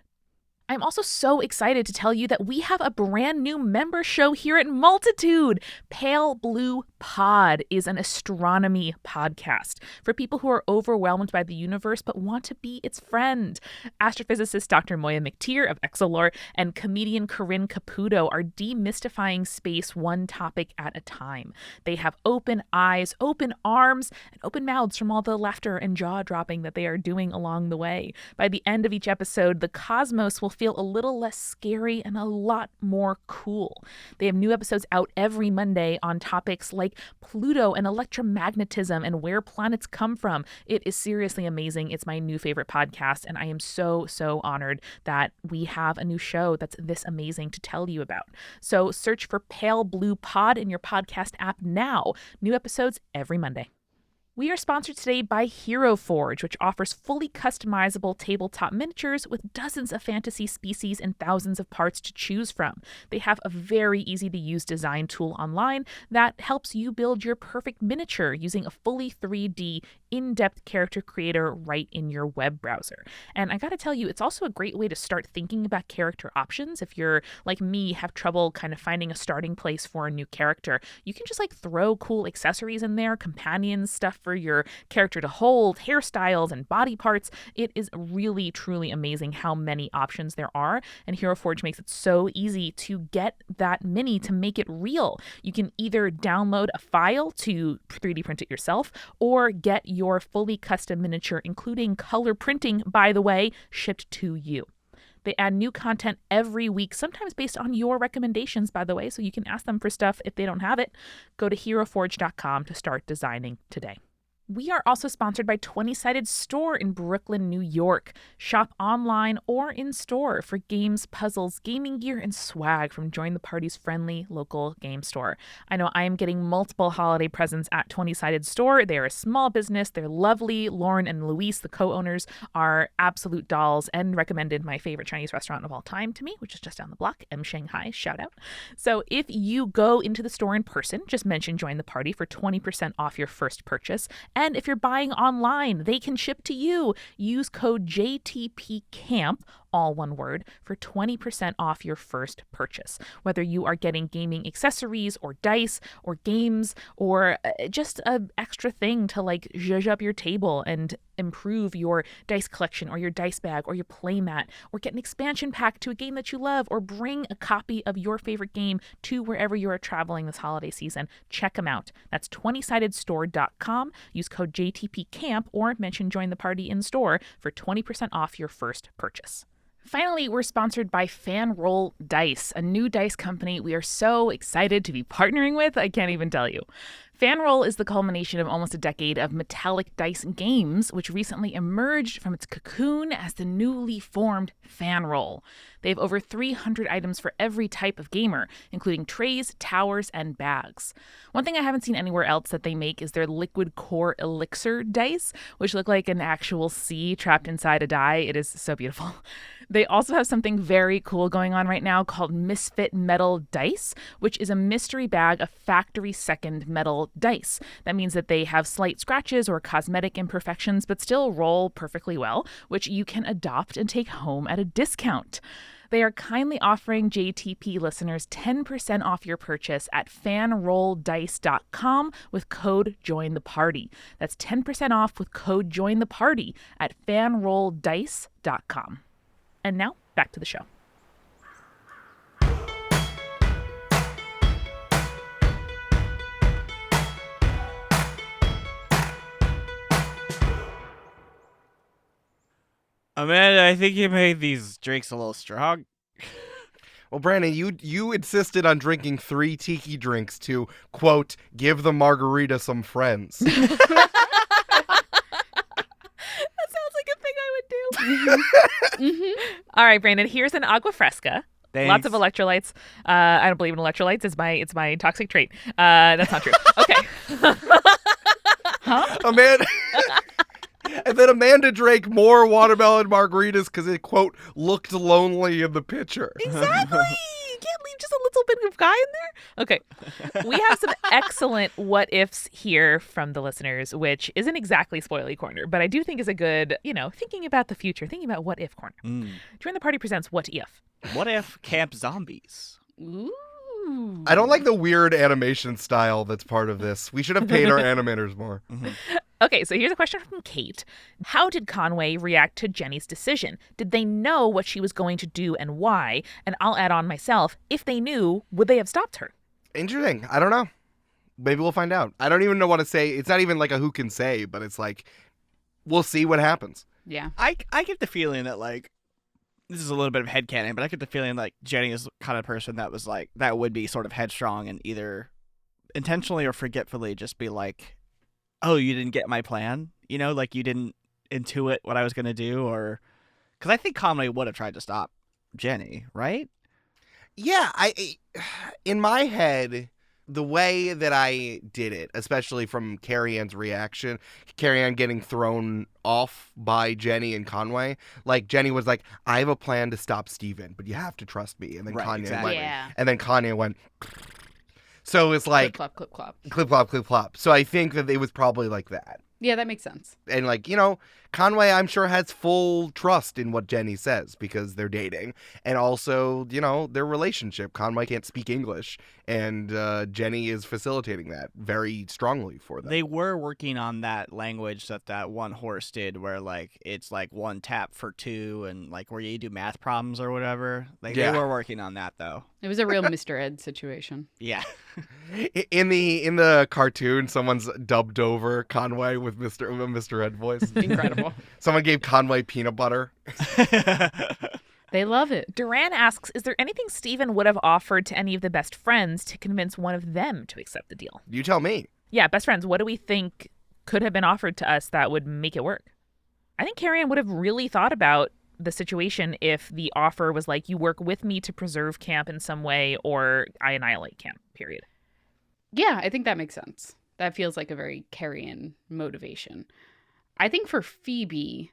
I'm also so excited to tell you that we have a brand new member show here at Multitude. Pale Blue Pod is an astronomy podcast for people who are overwhelmed by the universe but want to be its friend. Astrophysicist Dr. Moya McTeer of Exolore and comedian Corinne Caputo are demystifying space one topic at a time. They have open eyes, open arms, and open mouths from all the laughter and jaw-dropping that they are doing along the way. By the end of each episode, the cosmos will feel a little less scary and a lot more cool. They have new episodes out every Monday on topics like Pluto and electromagnetism and where planets come from. It is seriously amazing. It's my new favorite podcast, and I am so honored that we have a new show that's this amazing to tell you about. So search for Pale Blue Pod in your podcast app now. New episodes every Monday. We are sponsored today by Hero Forge, which offers fully customizable tabletop miniatures with dozens of fantasy species and thousands of parts to choose from. They have a very easy-to-use design tool online that helps you build your perfect miniature using a fully 3D, in-depth character creator right in your web browser. And I gotta tell you, it's also a great way to start thinking about character options. If you're, like me, have trouble kind of finding a starting place for a new character, you can just throw cool accessories in there, companions, stuff for your character to hold, hairstyles and body parts. It is really, truly amazing how many options there are, and Hero Forge makes it so easy to get that mini to make it real. You can either download a file to 3D print it yourself, or get your fully custom miniature, including color printing, by the way, shipped to you. They add new content every week, sometimes based on your recommendations, by the way, so you can ask them for stuff if they don't have it. Go to heroforge.com to start designing today. We are also sponsored by 20-Sided Store in Brooklyn, New York. Shop online or in store for games, puzzles, gaming gear, and swag from Join the Party's friendly local game store. I know I am getting multiple holiday presents at 20-Sided Store. They are a small business. They're lovely. Lauren and Luis, the co-owners, are absolute dolls and recommended my favorite Chinese restaurant of all time to me, which is just down the block, M Shanghai. Shout out. So if you go into the store in person, just mention Join the Party for 20% off your first purchase. And if you're buying online, they can ship to you. Use code JTPCamp, all one word, for 20% off your first purchase. Whether you are getting gaming accessories or dice or games or just an extra thing to like zhuzh up your table and improve your dice collection or your dice bag or your play mat, or get an expansion pack to a game that you love, or bring a copy of your favorite game to wherever you are traveling this holiday season, check them out. That's 20sidedstore.com. Use code JTPCamp or mention Join the Party in store for 20% off your first purchase. Finally, we're sponsored by Fanroll Dice, a new dice company we are so excited to be partnering with, I can't even tell you. Fanroll is the culmination of almost a decade of metallic dice games, which recently emerged from its cocoon as the newly formed Fanroll. They have over 300 items for every type of gamer, including trays, towers, and bags. One thing I haven't seen anywhere else that they make is their liquid core elixir dice, which look like an actual sea trapped inside a die. It is so beautiful. They also have something very cool going on right now called Misfit Metal Dice, which is a mystery bag of factory second metal dice. That means that they have slight scratches or cosmetic imperfections, but still roll perfectly well, which you can adopt and take home at a discount. They are kindly offering JTP listeners 10% off your purchase at fanrolldice.com with code JOINTHEPARTY. That's 10% off with code JOINTHEPARTY at fanrolldice.com. And now, back to the show. Amanda, I think you made these drinks a little strong. Well, Brandon, you insisted on drinking 3 tiki drinks to, quote, give the margarita some friends. All right, Brandon, here's an agua fresca. Thanks. Lots of electrolytes. I don't believe in electrolytes. It's my toxic trait. That's not true. Okay. Huh? Amanda. And then Amanda drank more watermelon margaritas because it, quote, looked lonely in the picture. Exactly. You can't leave just a little bit of guy in there. Okay. We have some excellent what ifs here from the listeners, which isn't exactly spoily corner, but I do think is a good, thinking about the future, thinking about what if corner. Join the Party presents What If. What if Camp Zombies? Ooh. I don't like the weird animation style that's part of this. We should have paid our animators more. Mm-hmm. Okay, so here's a question from Kate. How did Conway react to Jenny's decision? Did they know what she was going to do and why? And I'll add on myself, if they knew, would they have stopped her? Interesting. I don't know. Maybe we'll find out. I don't even know what to say. It's not even like a who can say, but it's like, we'll see what happens. Yeah. I get the feeling that, like, this is a little bit of headcanon, but I get the feeling like Jenny is the kind of person that was like, that would be sort of headstrong and either intentionally or forgetfully just be like, oh, you didn't get my plan? Like you didn't intuit what I was going to do? Or, because I think Conway would have tried to stop Jenny, right? Yeah, in my head, the way that I did it, especially from Carrie Ann's reaction, Carrie Ann getting thrown off by Jenny and Conway, like Jenny was like, I have a plan to stop Steven, but you have to trust me. And then Right, Kanye exactly. went, Yeah. and then Kanye went, so it's like, Clip, clop, clip, clop. clip, clop, clip, clop. So I think that it was probably like that. Yeah, that makes sense. And like, Conway, I'm sure, has full trust in what Jenny says because they're dating. And also, their relationship. Conway can't speak English. And Jenny is facilitating that very strongly for them. They were working on that language that one horse did where, like, it's like one tap for two and, like, where you do math problems or whatever. Like, Yeah. They were working on that, though. It was a real Mr. Ed situation. Yeah. In the cartoon, someone's dubbed over Conway with Mr. Ed voice. Incredible. Someone gave Conway peanut butter. They love it. Duran asks, is there anything Steven would have offered to any of the best friends to convince one of them to accept the deal? You tell me. Yeah, best friends, what do we think could have been offered to us that would make it work. I think Carrie-Anne would have really thought about the situation if the offer was like, you work with me to preserve camp in some way, or I annihilate camp, period. Yeah, I think that makes sense. That feels like a very Carrie-Anne motivation. I think for Phoebe,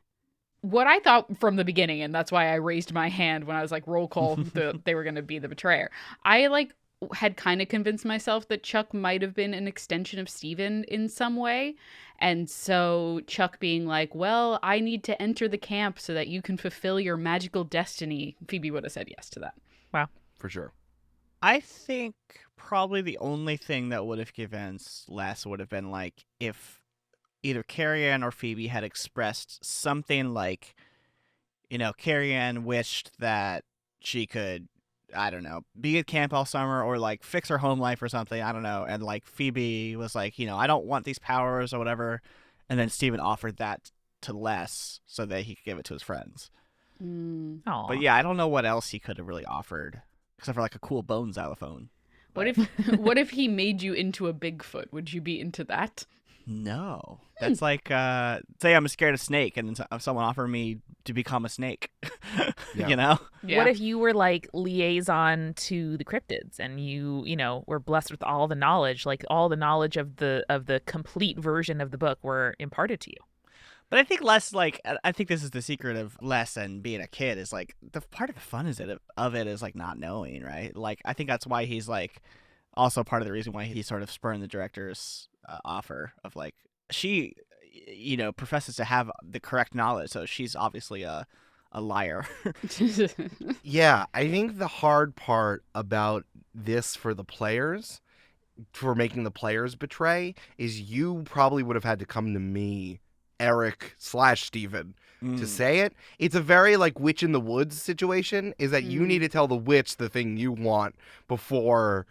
what I thought from the beginning, and that's why I raised my hand when I was like, roll call, they were going to be the betrayer. I like had kind of convinced myself that Chuck might have been an extension of Steven in some way. And so Chuck being like, well, I need to enter the camp so that you can fulfill your magical destiny. Phoebe would have said yes to that. Wow. For sure. I think probably the only thing that would have given less would have been like if either Carrie-Anne or Phoebe had expressed something like, Carrie-Anne wished that she could, I don't know, be at camp all summer or like fix her home life or something. I don't know. And like Phoebe was like, I don't want these powers or whatever. And then Steven offered that to Les so that he could give it to his friends. Aw. But yeah, I don't know what else he could have really offered except for like a cool bone xylophone. What if he made you into a Bigfoot? Would you be into that? No. That's like, say I'm scared of snake and then someone offered me to become a snake. Yeah. Yeah. What if you were like liaison to the cryptids and you were blessed with all the knowledge, like all the knowledge of the complete version of the book were imparted to you? But I think I think this is the secret of Les and being a kid is like the part of the fun of it is like not knowing, right? Like I think that's why he's like also part of the reason why he sort of spurned the director's offer of like she, professes to have the correct knowledge, so she's obviously a liar. Yeah, I think the hard part about this for the players, for making the players betray, is you probably would have had to come to me, Eric/Steven, to say it. It's a very like witch in the woods situation, is that you need to tell the witch the thing you want before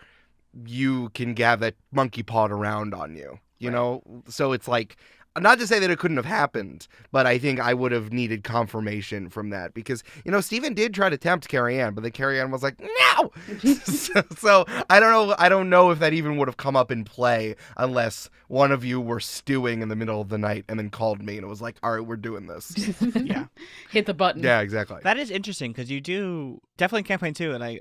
you can have that monkey pawed around on you, know? So it's like, not to say that it couldn't have happened, but I think I would have needed confirmation from that because, Steven did try to tempt Carrie-Anne, but then Carrie-Anne was like, no! so I don't know. I don't know if that even would have come up in play unless one of you were stewing in the middle of the night and then called me and it was like, all right, we're doing this. Yeah. Hit the button. Yeah, exactly. That is interesting because you do definitely in Camp-Paign 2, and I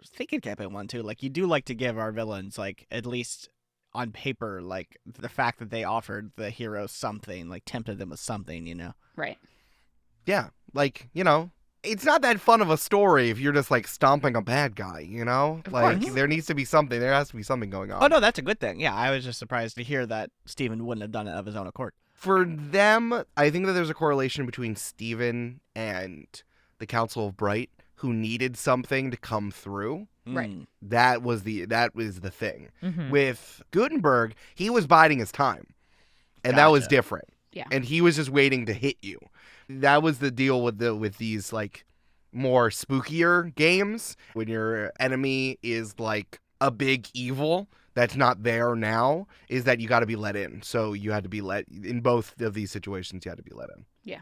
think in Camp-Paign 1 too, like you do like to give our villains like at least on paper, like the fact that they offered the hero something, like tempted them with something, Right. Yeah, like, it's not that fun of a story if you're just like stomping a bad guy, Of like course. there needs to be something. There has to be something going on. Oh no, that's a good thing. Yeah, I was just surprised to hear that Steven wouldn't have done it of his own accord. For them, I think that there's a correlation between Steven and the Council of Bright, who needed something to come through. Right. That was the thing. Mm-hmm. With Gutenberg, he was biding his time, and that was Gotcha. different. Yeah. And he was just waiting to hit you. That was the deal with these like more spookier games when your enemy is like a big evil that's not there now, is that you got to be let in. So you had to be let in both of these situations. You had to be let in. Yeah.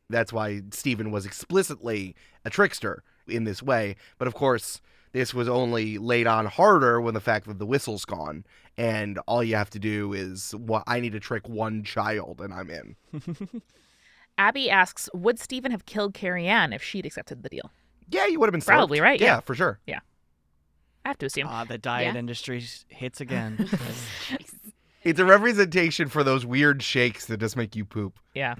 That's why Steven was explicitly a trickster in this way. But of course, this was only laid on harder when the fact that the whistle's gone, and all you have to do is, I need to trick one child, and I'm in. Abby asks, would Steven have killed Carrie-Anne if she'd accepted the deal? Yeah, you would have been Probably, served. right? Yeah, Yeah. for sure. I have to assume. The diet Yeah. industry hits again. It's a representation for those weird shakes that just make you poop. Yeah.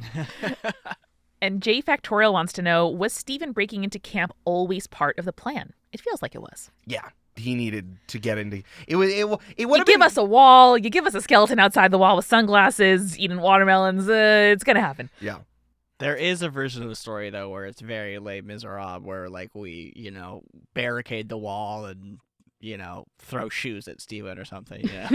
And J Factorial wants to know, was Steven breaking into camp always part of the plan? It feels like it was. Yeah, he needed to get into it. Would You have give been us a wall, you give us a skeleton outside the wall with sunglasses, eating watermelons, it's going to happen. yeah. There is a version of the story though where it's very Les Miserables, where like we, barricade the wall and throw shoes at Steven or something. Yeah.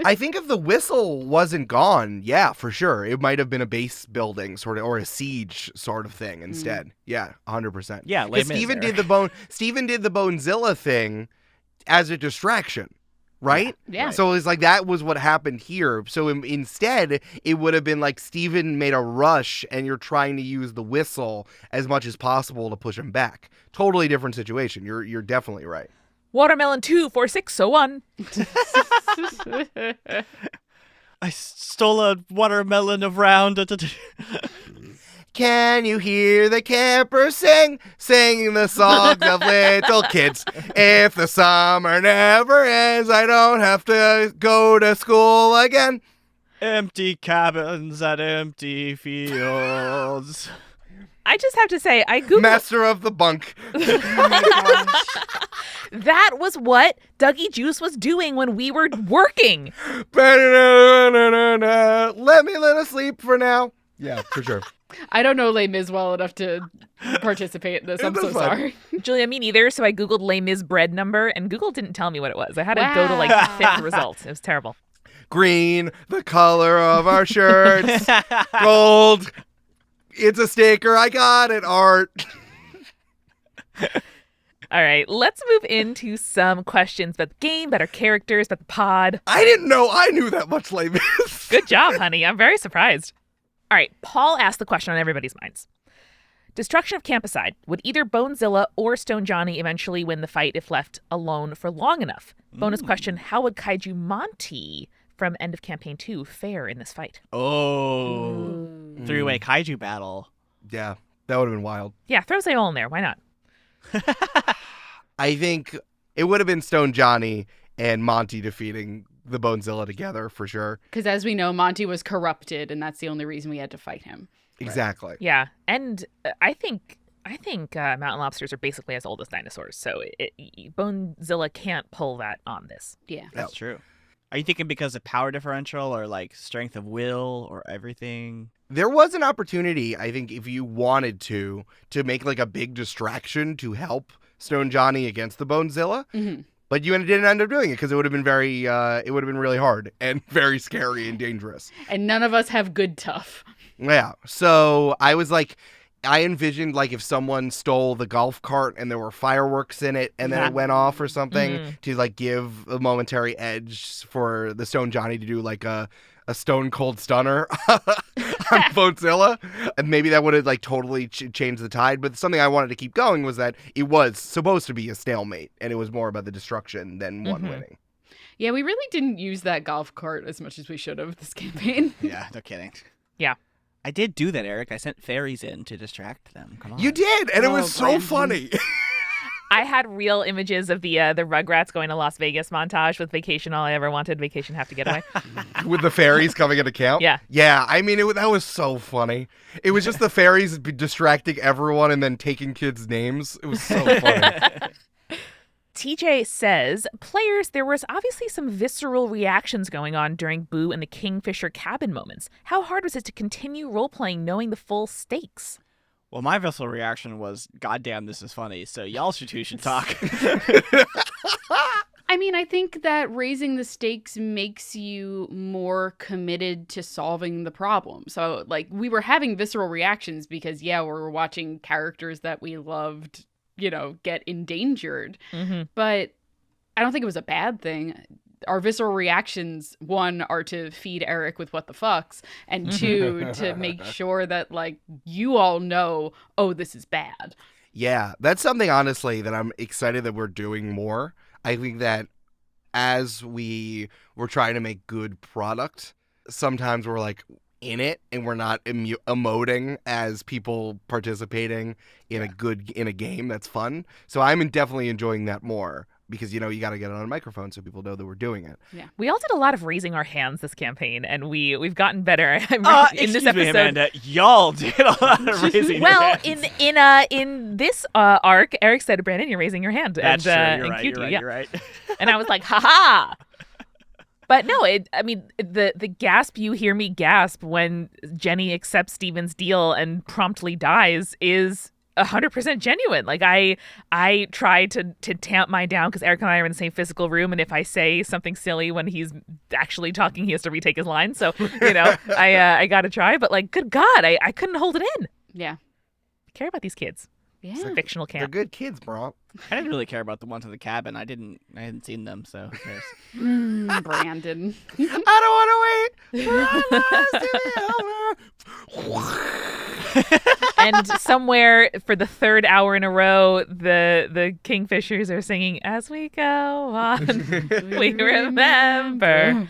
I think if the whistle wasn't gone, yeah, for sure, it might have been a base building sort of or a siege sort of thing instead. Yeah, 100%. Yeah, Les Mis Steven there. Steven did the Bonezilla thing as a distraction, right? Yeah. So it's like that was what happened here. So instead, it would have been like Steven made a rush and you're trying to use the whistle as much as possible to push him back. Totally different situation. You're definitely right. Watermelon 24601. I stole a watermelon around. Can you hear the campers singing the songs of little kids? If the summer never ends, I don't have to go to school again. Empty cabins at empty fields. I just have to say, I Googled. Master of the bunk. That was what Dougie Juice was doing when we were working. Let me let us sleep for now. Yeah, for sure. I don't know Les Mis well enough to participate in this. I'm so sorry. Julia, me neither. So I Googled Les Mis bread number, and Google didn't tell me what it was. I had to go to like fifth results. It was terrible. Green, the color of our shirts. Gold. It's a sticker. I got it, Art. All right, let's move into some questions about the game, about our characters, about the pod. I didn't know I knew that much Les Mis. Good job, honey. I'm very surprised. All right, Paul asked the question on everybody's minds. Destruction of camp aside, would either Bonezilla or Stone Johnny eventually win the fight if left alone for long enough? Bonus question, how would Kaiju Monty from End of Campaign 2 fare in this fight? Oh. Three-way kaiju battle. Yeah, that would have been wild. Yeah, throw Zayol in there. Why not? I think it would have been Stone Johnny and Monty defeating the Bonezilla together for sure. Because as we know, Monty was corrupted, and that's the only reason we had to fight him. Exactly. Yeah, and I think mountain lobsters are basically as old as dinosaurs, so Bonezilla can't pull that on this. Yeah. That's true. Are you thinking because of power differential or like strength of will or everything? There was an opportunity, I think, if you wanted to make like a big distraction to help Stone Johnny against the Bonezilla. Mm-hmm. But you didn't end up doing it because it would have been it would have been really hard and very scary and dangerous. And none of us have good tough. Yeah. So I was like, I envisioned like if someone stole the golf cart and there were fireworks in it and then it went off or something to like give a momentary edge for the Stone Johnny to do like a stone cold stunner on Bonezilla, and maybe that would have like totally changed the tide. But something I wanted to keep going was that it was supposed to be a stalemate, and it was more about the destruction than one winning. Yeah, we really didn't use that golf cart as much as we should have this campaign. Yeah, no kidding. Yeah. I did do that, Eric. I sent fairies in to distract them. Come on. You did, and it was so funny. I had real images of the Rugrats going to Las Vegas montage with Vacation All I Ever Wanted, Vacation Have to Get Away. With the fairies coming into camp? Yeah. Yeah, I mean, that was so funny. It was just the fairies distracting everyone and then taking kids' names. It was so funny. TJ says, players, there was obviously some visceral reactions going on during Boo and the Kingfisher cabin moments. How hard was it to continue role-playing knowing the full stakes? Well, my visceral reaction was, goddamn, this is funny, so y'all two should talk. I mean, I think that raising the stakes makes you more committed to solving the problem. So, like, we were having visceral reactions because, yeah, we were watching characters that we loved, get endangered. Mm-hmm. But I don't think it was a bad thing. Our visceral reactions, one, are to feed Eric with what the fucks, and two, to make sure that, like, you all know, oh, this is bad. Yeah, that's something, honestly, that I'm excited that we're doing more. I think that as we're trying to make good product, sometimes we're, like, in it, and we're not emoting as people participating in a game that's fun. So I'm definitely enjoying that more. Because, you got to get it on a microphone so people know that we're doing it. Yeah. We all did a lot of raising our hands this campaign, and we've gotten better. In this episode, me, Amanda, y'all did a lot of raising your hands. In this arc, Eric said, Brandon, you're raising your hand. That's true. You're right. And I was like, ha-ha! But no, the gasp you hear me gasp when Jenny accepts Steven's deal and promptly dies is 100% genuine. Like I try to tamp mine down because Eric and I are in the same physical room, and if I say something silly when he's actually talking, he has to retake his line. So I gotta try. But like, good God, I couldn't hold it in. Yeah, I care about these kids. Yeah, it's a fictional camp. They're good kids, bro. I didn't really care about the ones in the cabin. I hadn't seen them, so who cares? Brandon. I don't want to wait. And somewhere for the third hour in a row, the Kingfishers are singing, "As we go on, we remember."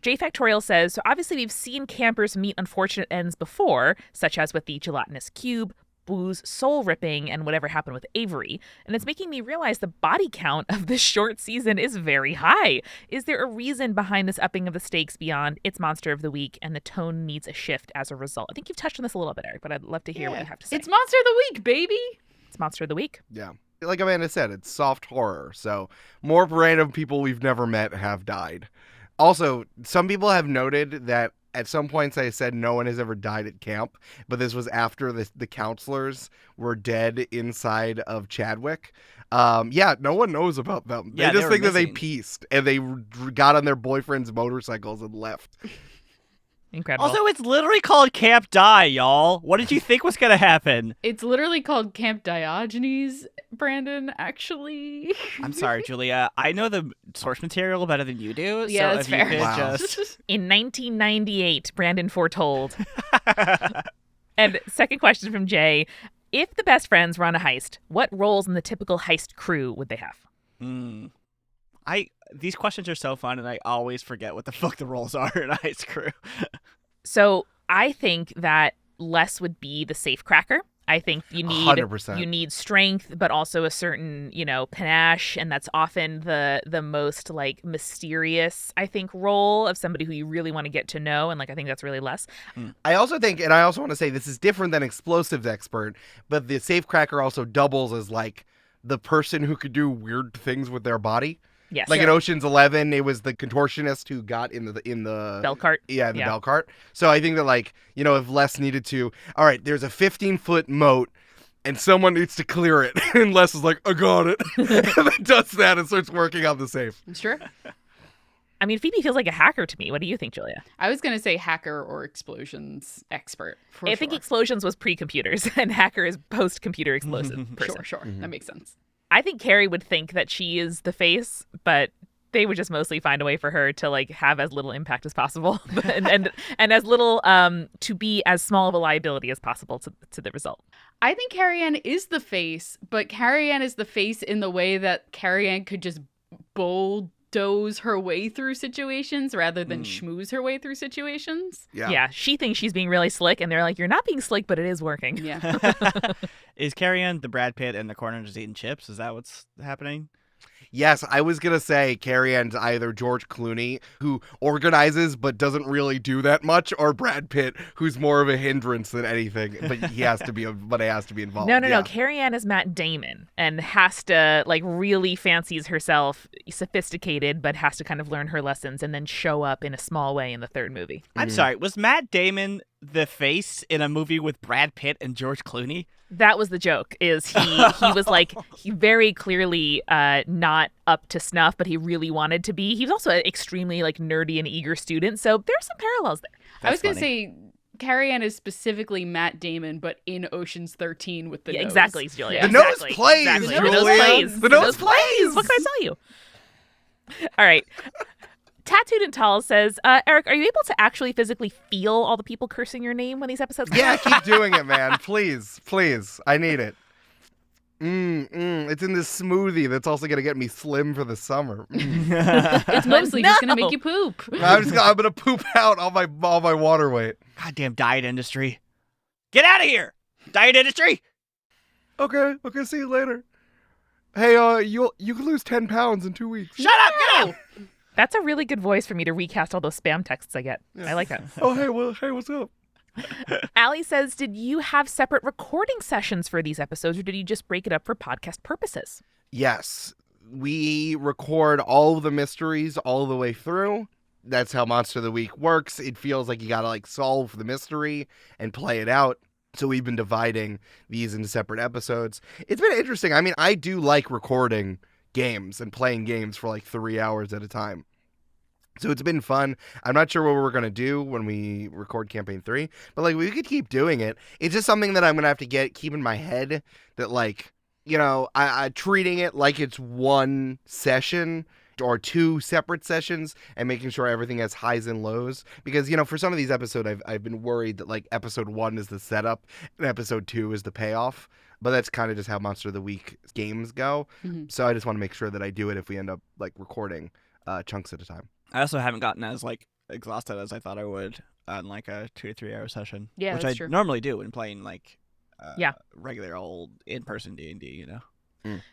J Factorial says, so obviously we've seen campers meet unfortunate ends before, such as with the gelatinous cube, Boo's soul ripping, and whatever happened with Avery. And it's making me realize the body count of this short season is very high. Is there a reason behind this upping of the stakes beyond it's Monster of the Week and the tone needs a shift as a result? I think you've touched on this a little bit, Eric, but I'd love to hear what you have to say. It's Monster of the Week, baby. It's Monster of the Week. Yeah. Like Amanda said, it's soft horror. So more random people we've never met have died. Also, some people have noted that at some points I said no one has ever died at camp, but this was after the counselors were dead inside of Chadwick. No one knows about them. Yeah, they just think that they missing. pieced and they got on their boyfriends' motorcycles and left. Incredible. Also, it's literally called Camp Die, y'all. What did you think was gonna happen? It's literally called Camp Diogenes, Brandon, actually. I'm sorry, Julia. I know the source material better than you do. Yeah, so that's if you fair. could Wow. just... In 1998, Brandon foretold. And second question from Jay. If the best friends were on a heist, what roles in the typical heist crew would they have? These questions are so fun, and I always forget what the fuck the roles are in a heist crew. So I think that Les would be the safecracker. I think you need 100%. you need strength, but also a certain, panache, and that's often the most like mysterious, I think, role of somebody who you really want to get to know, and like I think that's really Les. I also think, and I also want to say this is different than explosives expert, but the safecracker also doubles as like the person who could do weird things with their body. Yes, Like in Ocean's 11, it was the contortionist who got in the bell cart. Yeah, the bell cart. So I think that if Les needed to, all right, there's a 15-foot moat and someone needs to clear it. And Les is like, I got it. And then does that and starts working on the safe. Sure. I mean, Phoebe feels like a hacker to me. What do you think, Julia? I was going to say hacker or explosions expert. I think explosions was pre-computers and hacker is post-computer explosive person. Sure. That makes sense. I think Carrie would think that she is the face, but they would just mostly find a way for her to like have as little impact as possible and as little to be as small of a liability as possible to the result. I think Carrie Ann is the face, but Carrie Ann is the face in the way that Carrie Ann could just bulldoze her way through situations rather than schmooze her way through situations. Yeah, she thinks she's being really slick, and they're like, you're not being slick, but it is working. Yeah. Is Carrie Ann the Brad Pitt in the corner just eating chips? Is that what's happening? Yes, I was going to say Carrie Ann's either George Clooney, who organizes but doesn't really do that much, or Brad Pitt, who's more of a hindrance than anything, but he has to be involved. No. Carrie Ann is Matt Damon and has to like really fancies herself sophisticated, but has to kind of learn her lessons and then show up in a small way in the third movie. I'm sorry. Was Matt Damon the face in a movie with Brad Pitt and George Clooney? That was the joke, is he was like, he very clearly not up to snuff, but he really wanted to be. He was also an extremely like nerdy and eager student, so there's some parallels there. I was going to say Carrie Ann is specifically Matt Damon, but in Ocean's 13 with the nose. Exactly, Julia. The Exactly. nose plays, Exactly. Julia. The nose plays. The nose plays. What can I tell you? All right. Tattooed and Tall says, Eric, are you able to actually physically feel all the people cursing your name when these episodes come Yeah, out? keep doing it, man. Please. I need it. It's in this smoothie that's also going to get me slim for the summer. It's mostly just going to make you poop. I'm going to poop out all my water weight. Goddamn diet industry. Get out of here. Diet industry. Okay, see you later. Hey, you can lose 10 pounds in 2 weeks. Shut up. Get out. That's a really good voice for me to recast all those spam texts I get. I like that. Oh, hey, what's up? Allie says, did you have separate recording sessions for these episodes, or did you just break it up for podcast purposes? Yes, we record all of the mysteries all the way through. That's how Monster of the Week works. It feels like you gotta like solve the mystery and play it out. So we've been dividing these into separate episodes. It's been interesting. I mean, I do like recording games and playing games for like 3 hours at a time. So it's been fun. I'm not sure what we're going to do when we record Campaign 3, but like we could keep doing it. It's just something that I'm going to have to keep in my head that like, I treating it like it's one session or 2 separate sessions and making sure everything has highs and lows. Because, for some of these episodes, I've been worried that like episode 1 is the setup and episode 2 is the payoff. But that's kind of just how Monster of the Week games go. Mm-hmm. So I just want to make sure that I do it if we end up like recording chunks at a time. I also haven't gotten as like exhausted as I thought I would on like a 2 to 3 hour session. Yeah, which that's I true. normally do when playing like Yeah. regular old in-person D&D, you know.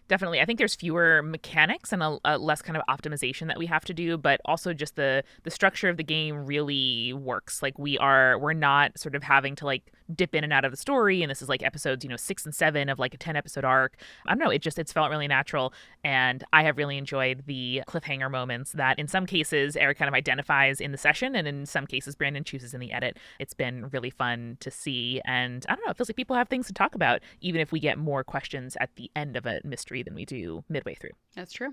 Definitely. I think there's fewer mechanics and a less kind of optimization that we have to do, but also just the structure of the game really works. Like we're not sort of having to like dip in and out of the story, and this is like episodes 6 and 7 of like a 10 episode arc. I don't know, it's felt really natural, and I have really enjoyed the cliffhanger moments that in some cases Eric kind of identifies in the session, and in some cases Brandon chooses in the edit. It's been really fun to see, and I don't know, it feels like people have things to talk about even if we get more questions at the end of a mystery than we do midway through. That's true.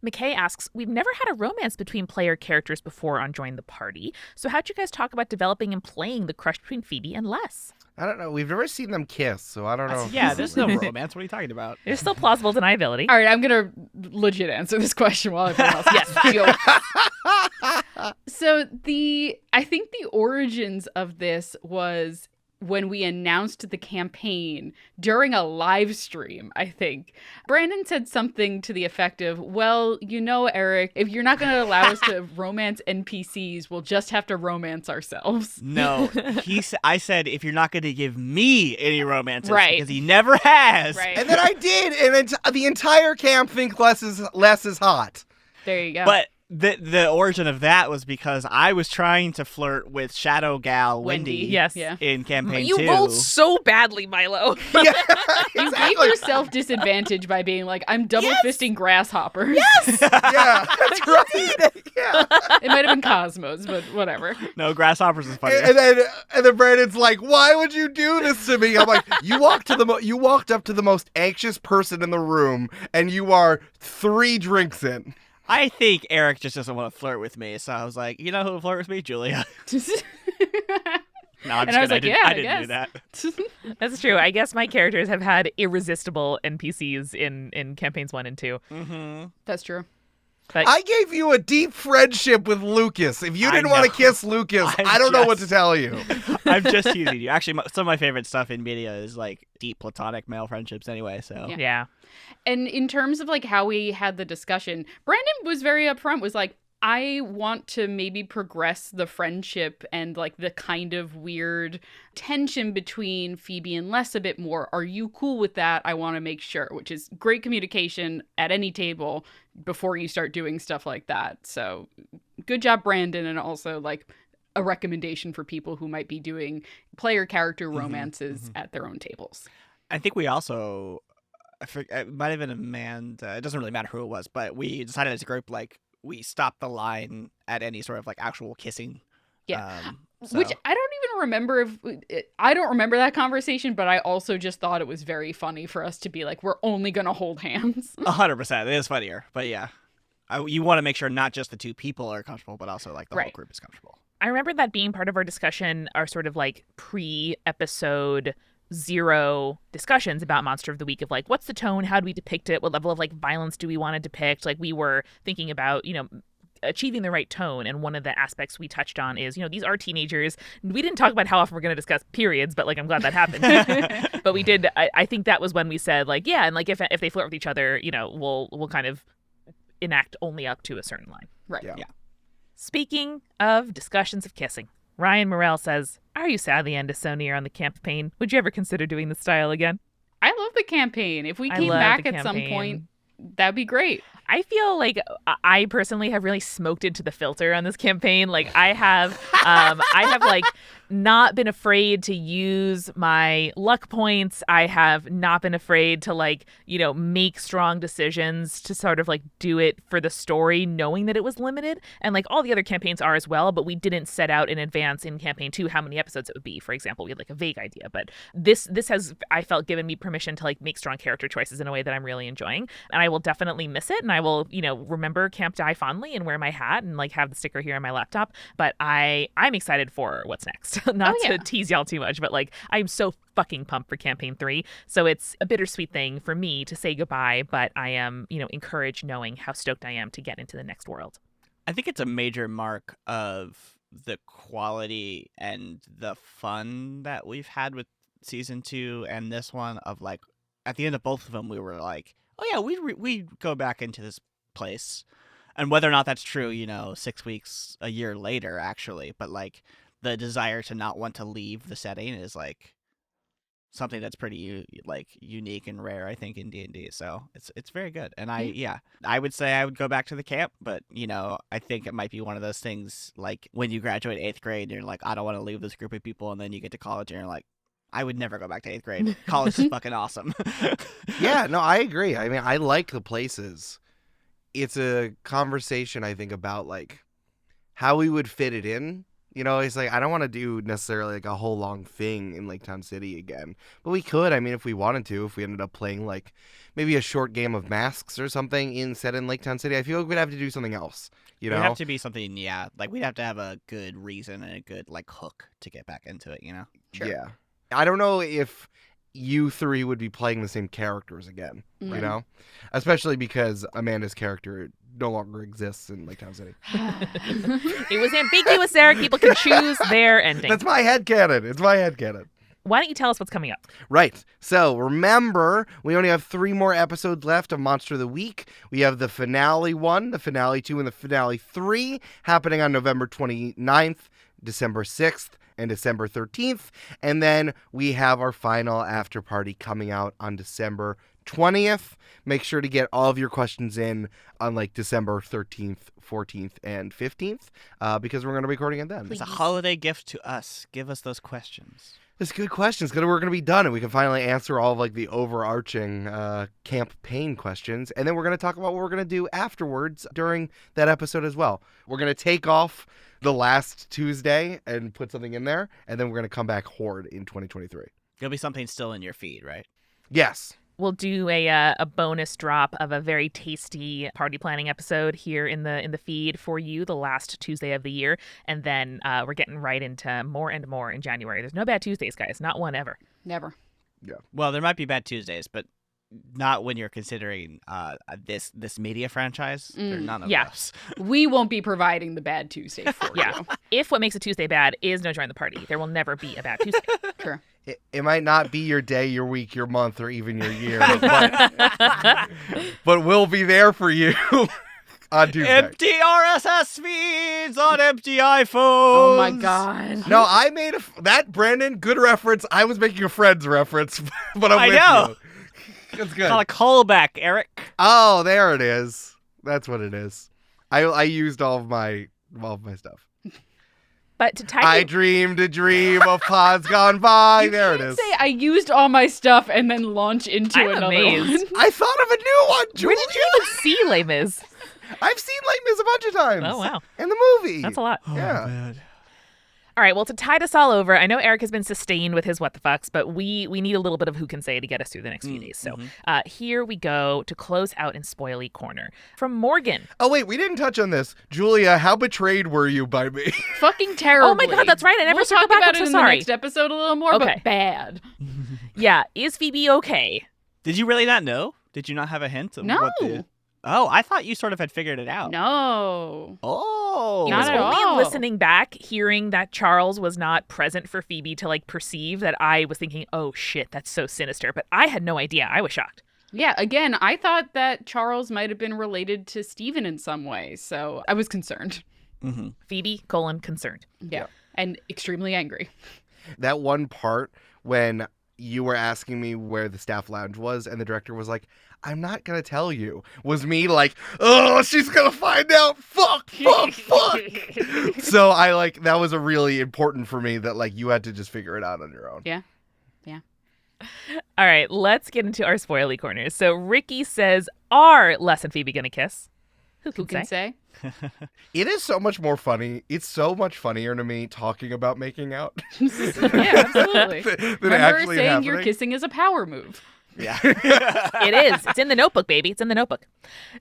McKay asks, we've never had a romance between player characters before on Join the Party. So how'd you guys talk about developing and playing the crush between Phoebe and Les? I don't know. We've never seen them kiss, so I don't know. Yeah, there's no romance. What are you talking about? There's still plausible deniability. All right, I'm going to legit answer this question while everyone else go. So I think the origins of this was when we announced the campaign during a live stream, I think. Brandon said something to the effect of, well, Eric, if you're not going to allow us to romance NPCs, we'll just have to romance ourselves. No, I said, if you're not going to give me any romances, Right. because he never has. Right. And then I did, and the entire camp think Les is hot. There you go. But the origin of that was because I was trying to flirt with Shadow Gal Wendy. Yes. Yeah. In Campaign 2. You rolled so badly, Milo. Yeah, You exactly. gave yourself disadvantage by being like, I'm double fisting Grasshopper. Yes. Yeah, that's right. Yeah. It might have been Cosmos, but whatever. No, Grasshoppers is funny. And then Brandon's like, "Why would you do this to me?" I'm like, "You walked up to the most anxious person in the room, and you are 3 drinks in." I think Eric just doesn't want to flirt with me, so I was like, you know who would flirt with me? Julia. No, I'm And just I was kidding. like, I yeah, didn't I do that. That's true. I guess my characters have had irresistible NPCs in campaigns 1 and 2. Mm-hmm. That's true. But I gave you a deep friendship with Lucas. If you I didn't want to know. kiss Lucas, I'm I don't know what to just- tell you. I'm just teasing you. Actually, some of my favorite stuff in media is like deep platonic male friendships anyway, so. yeah. And in terms of like how we had the discussion, Brandon was very upfront, was like, I want to maybe progress the friendship and like the kind of weird tension between Phoebe and Les a bit more. Are you cool with that? I want to make sure, which is great communication at any table before you start doing stuff like that. So good job, Brandon. And also like a recommendation for people who might be doing player character romances at their own tables. I think we also, it might have been Amanda, it doesn't really matter who it was, but we decided as a group, like, we stopped the line at any sort of like actual kissing. Yeah. So- Which I don't even remember I don't remember that conversation, but I also just thought it was very funny for us to be like, we're only going to hold hands. 100%. It is funnier, but yeah. You want to make sure not just the 2 people are comfortable, but also like the whole Right. group is comfortable. I remember that being part of our discussion, our sort of like pre-episode 0 discussions about Monster of the Week of like, what's the tone? How do we depict it? What level of like violence do we want to depict? Like we were thinking about, achieving the right tone. And one of the aspects we touched on is, these are teenagers. We didn't talk about how often we're going to discuss periods, but like, I'm glad that happened. But we did. I think that was when we said like, yeah. And like, if they flirt with each other, we'll kind of enact only up to a certain line. Right. Yeah. Speaking of discussions of kissing, Ryan Morrell says, are you sad the end is so near on the Camp-Paign? Would you ever consider doing the style again? I love the campaign. If we I came love back the at some campaign. point, that'd be great. I feel like I personally have really smoked into the filter on this campaign. Like I have like not been afraid to use my luck points. I have not been afraid to like, make strong decisions to sort of like do it for the story, knowing that it was limited. And like all the other campaigns are as well, but we didn't set out in advance in campaign 2 how many episodes it would be. For example, we had like a vague idea, but this has, I felt, given me permission to like make strong character choices in a way that I'm really enjoying. And I will definitely miss it. And I will, remember Camp Die fondly and wear my hat and like have the sticker here on my laptop. But I'm excited for what's next. Not to tease y'all too much, but like I'm so fucking pumped for campaign 3. So it's a bittersweet thing for me to say goodbye, but I am, encouraged knowing how stoked I am to get into the next world. I think it's a major mark of the quality and the fun that we've had with season 2 and this one, of like at the end of both of them we were like, oh yeah, we go back into this place. And whether or not that's true, 6 weeks, a year later, actually, but like the desire to not want to leave the setting is like something that's pretty unique and rare, I think, in D&D. So it's very good. And I would say I would go back to the camp, but I think it might be one of those things like when you graduate 8th grade, you're like, I don't want to leave this group of people, and then you get to college and you're like, I would never go back to 8th grade. College is fucking awesome. Yeah, no, I agree. I mean, I like the places. It's a conversation, I think, about like how we would fit it in. It's like I don't want to do necessarily like a whole long thing in Lake Town City again, but we could. I mean, if we wanted to, if we ended up playing like maybe a short game of Masks or something set in Lake Town City, I feel like we'd have to do something else. It'd have to be something, like we'd have to have a good reason and a good like hook to get back into it. Sure. Yeah. I don't know if you three would be playing the same characters again, especially because Amanda's character no longer exists in Lake Town City. It was ambiguous, Eric. People can choose their ending. That's my headcanon. It's my headcanon. Why don't you tell us what's coming up? Right. So remember, we only have 3 more episodes left of Monster of the Week. We have the finale 1, the finale 2, and the finale 3 happening on November 29th, December 6th, and December 13th. And then we have our final after party coming out on December 20th. Make sure to get all of your questions in on like December 13th, 14th, and 15th because we're going to be recording it then. It's a holiday gift to us. Give us those questions. It's good questions because we're going to be done and we can finally answer all of like the overarching Camp-Paign questions. And then we're going to talk about what we're going to do afterwards during that episode as well. We're going to take off the last Tuesday and put something in there. And then we're going to come back horde in 2023. There'll be something still in your feed, right? Yes. We'll do a bonus drop of a very tasty party planning episode here in the feed for you the last Tuesday of the year, and then we're getting right into more and more in January. There's no bad Tuesdays, guys. Not one ever. Never. Yeah. Well, there might be bad Tuesdays, but not when you're considering this media franchise. There are none of those. We won't be providing the bad Tuesday for you. If what makes a Tuesday bad is no join the party, there will never be a bad Tuesday. Sure. It might not be your day, your week, your month, or even your year, but we'll be there for you on Tuesday. Empty RSS feeds on empty iPhones. Oh my God. No, I made that, Brandon, good reference. I was making a Friends reference, but I'm with know. you. It's good. Not a callback, Eric. Oh, there it is. That's what it is. I used all of my stuff. But to tie I dreamed a dream of pods gone by. There it is. Say I used all my stuff and then launch into I'm another amazed. one. I thought of a new one, Julia. Where did you even see Les Mis? I've seen Les Mis a bunch of times. Oh, wow. In the movie. That's a lot. Yeah. Man. All right, well, to tide us all over, I know Eric has been sustained with his what the fucks, but we need a little bit of who can say to get us through the next few days. So here we go to close out in Spoily Corner. From Morgan. Oh, wait, we didn't touch on this. Julia, how betrayed were you by me? Fucking terrible. Oh my God, that's right. I never We'll circled talk back. about I'm it so in sorry. the next episode a little more, Okay. but bad. Yeah, is Phoebe okay? Did you really not know? Did you not have a hint of No. what the... Oh, I thought you sort of had figured it out. No. Oh. It Not was at only in all. listening back, hearing that Charles was not present for Phoebe to like perceive that I was thinking, oh shit, that's so sinister. But I had no idea. I was shocked. Yeah, again, I thought that Charles might have been related to Stephen in some way, so I was concerned. Mm-hmm. Phoebe, concerned. Yeah. And extremely angry. That one part when you were asking me where the staff lounge was and the director was like, I'm not going to tell you, was me like, oh, she's going to find out. Fuck. So that was a really important for me that like you had to just figure it out on your own. Yeah. All right, let's get into our spoily corners. So Ricky says, are Les and Phoebe going to kiss? Who Who can say? It is so much more funny. It's so much funnier to me talking about making out Yeah, absolutely. than Remember actually saying happening. you're kissing is a power move. Yeah. It is. It's in the notebook, baby. It's in the notebook.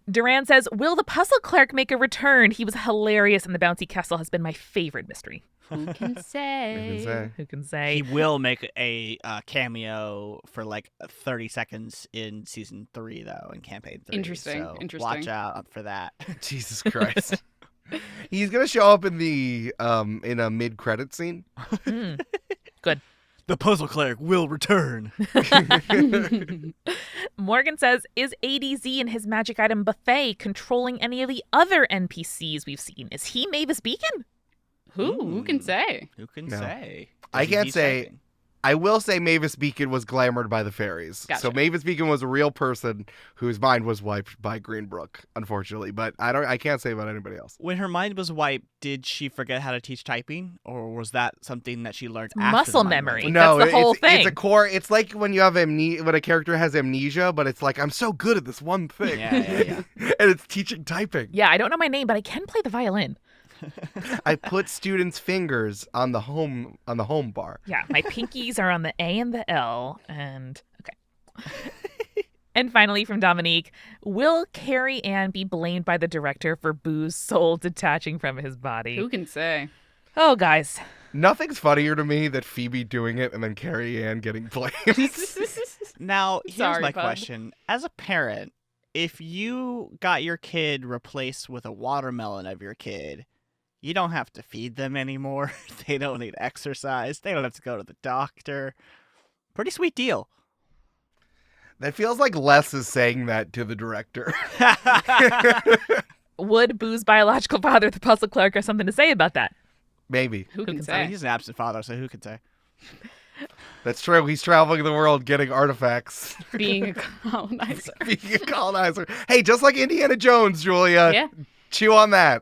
Duran says, will the puzzle clerk make a return? He was hilarious and the bouncy castle has been my favorite mystery. Who can say? Who can say? He will make a cameo for like 30 seconds in season 3, though, in Camp-Paign 3. Interesting, So interesting. watch out for that. Jesus Christ. He's going to show up in the in a mid-credit scene. Good. The puzzle cleric will return. Morgan says, is ADZ and his magic item buffet controlling any of the other NPCs we've seen? Is he Mavis Beacon? Who can say? Who can No. say? I Does he can't keep say. typing? I will say Mavis Beacon was glamored by the fairies. Gotcha. So Mavis Beacon was a real person whose mind was wiped by Greenbrook, unfortunately. But I can't say about anybody else. When her mind was wiped, did she forget how to teach typing, or was that something that she learned after Muscle the mind memory. wiped? No, That's the whole thing. It's a core. It's like when you have when a character has amnesia, but it's like I'm so good at this one thing. Yeah. And it's teaching typing. Yeah, I don't know my name, but I can play the violin. I put students' fingers on the home bar. Yeah, my pinkies are on the A and the L, and okay. And finally, from Dominique, will Carrie Ann be blamed by the director for Boo's soul detaching from his body? Who can say? Oh, guys. Nothing's funnier to me than Phoebe doing it and then Carrie Ann getting blamed. Now, here's Sorry, my bud. question. As a parent, if you got your kid replaced with a watermelon of your kid, you don't have to feed them anymore. They don't need exercise. They don't have to go to the doctor. Pretty sweet deal. That feels like Les is saying that to the director. Would Boo's biological father, the puzzle clerk, have something to say about that? Maybe. Who can can I say? mean, he's an absent father, so who can say? That's true. He's traveling the world getting artifacts. Being a colonizer. Being a colonizer. Hey, just like Indiana Jones, Julia. Yeah. Chew on that.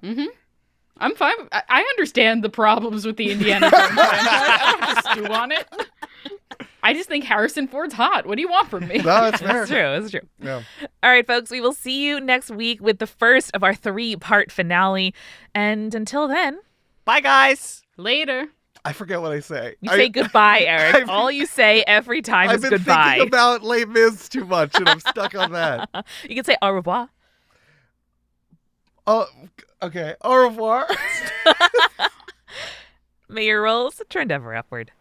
I'm fine. I understand the problems with the Indiana Jones franchise. I don't just stew on it. I just think Harrison Ford's hot. What do you want from me? No, that's fair. That's true. That's true. Yeah. All right, folks, we will see you next week with the first of our 3-part finale. And until then, Bye, guys. Later. I forget what I say. you say goodbye, Eric. All you say every time I've is been goodbye. thinking about Les Mis too much, and I'm stuck on that. You can say au revoir. Oh, okay. Au revoir. May your rolls trend ever upward.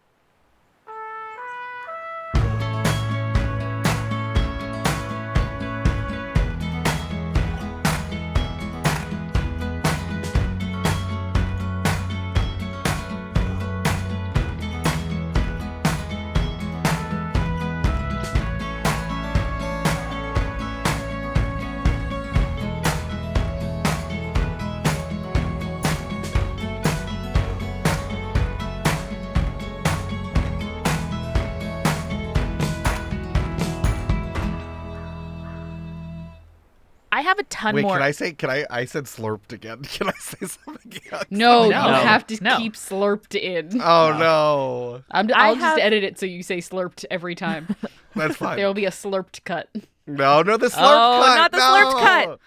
I have a ton Wait, more. I said slurped again. Can I say something else? No, No. you have to No. keep slurped in. Oh, no. I'll just edit it so you say slurped every time. That's fine. There will be a slurped cut. No, the slurp Oh, cut. not the no. slurped cut.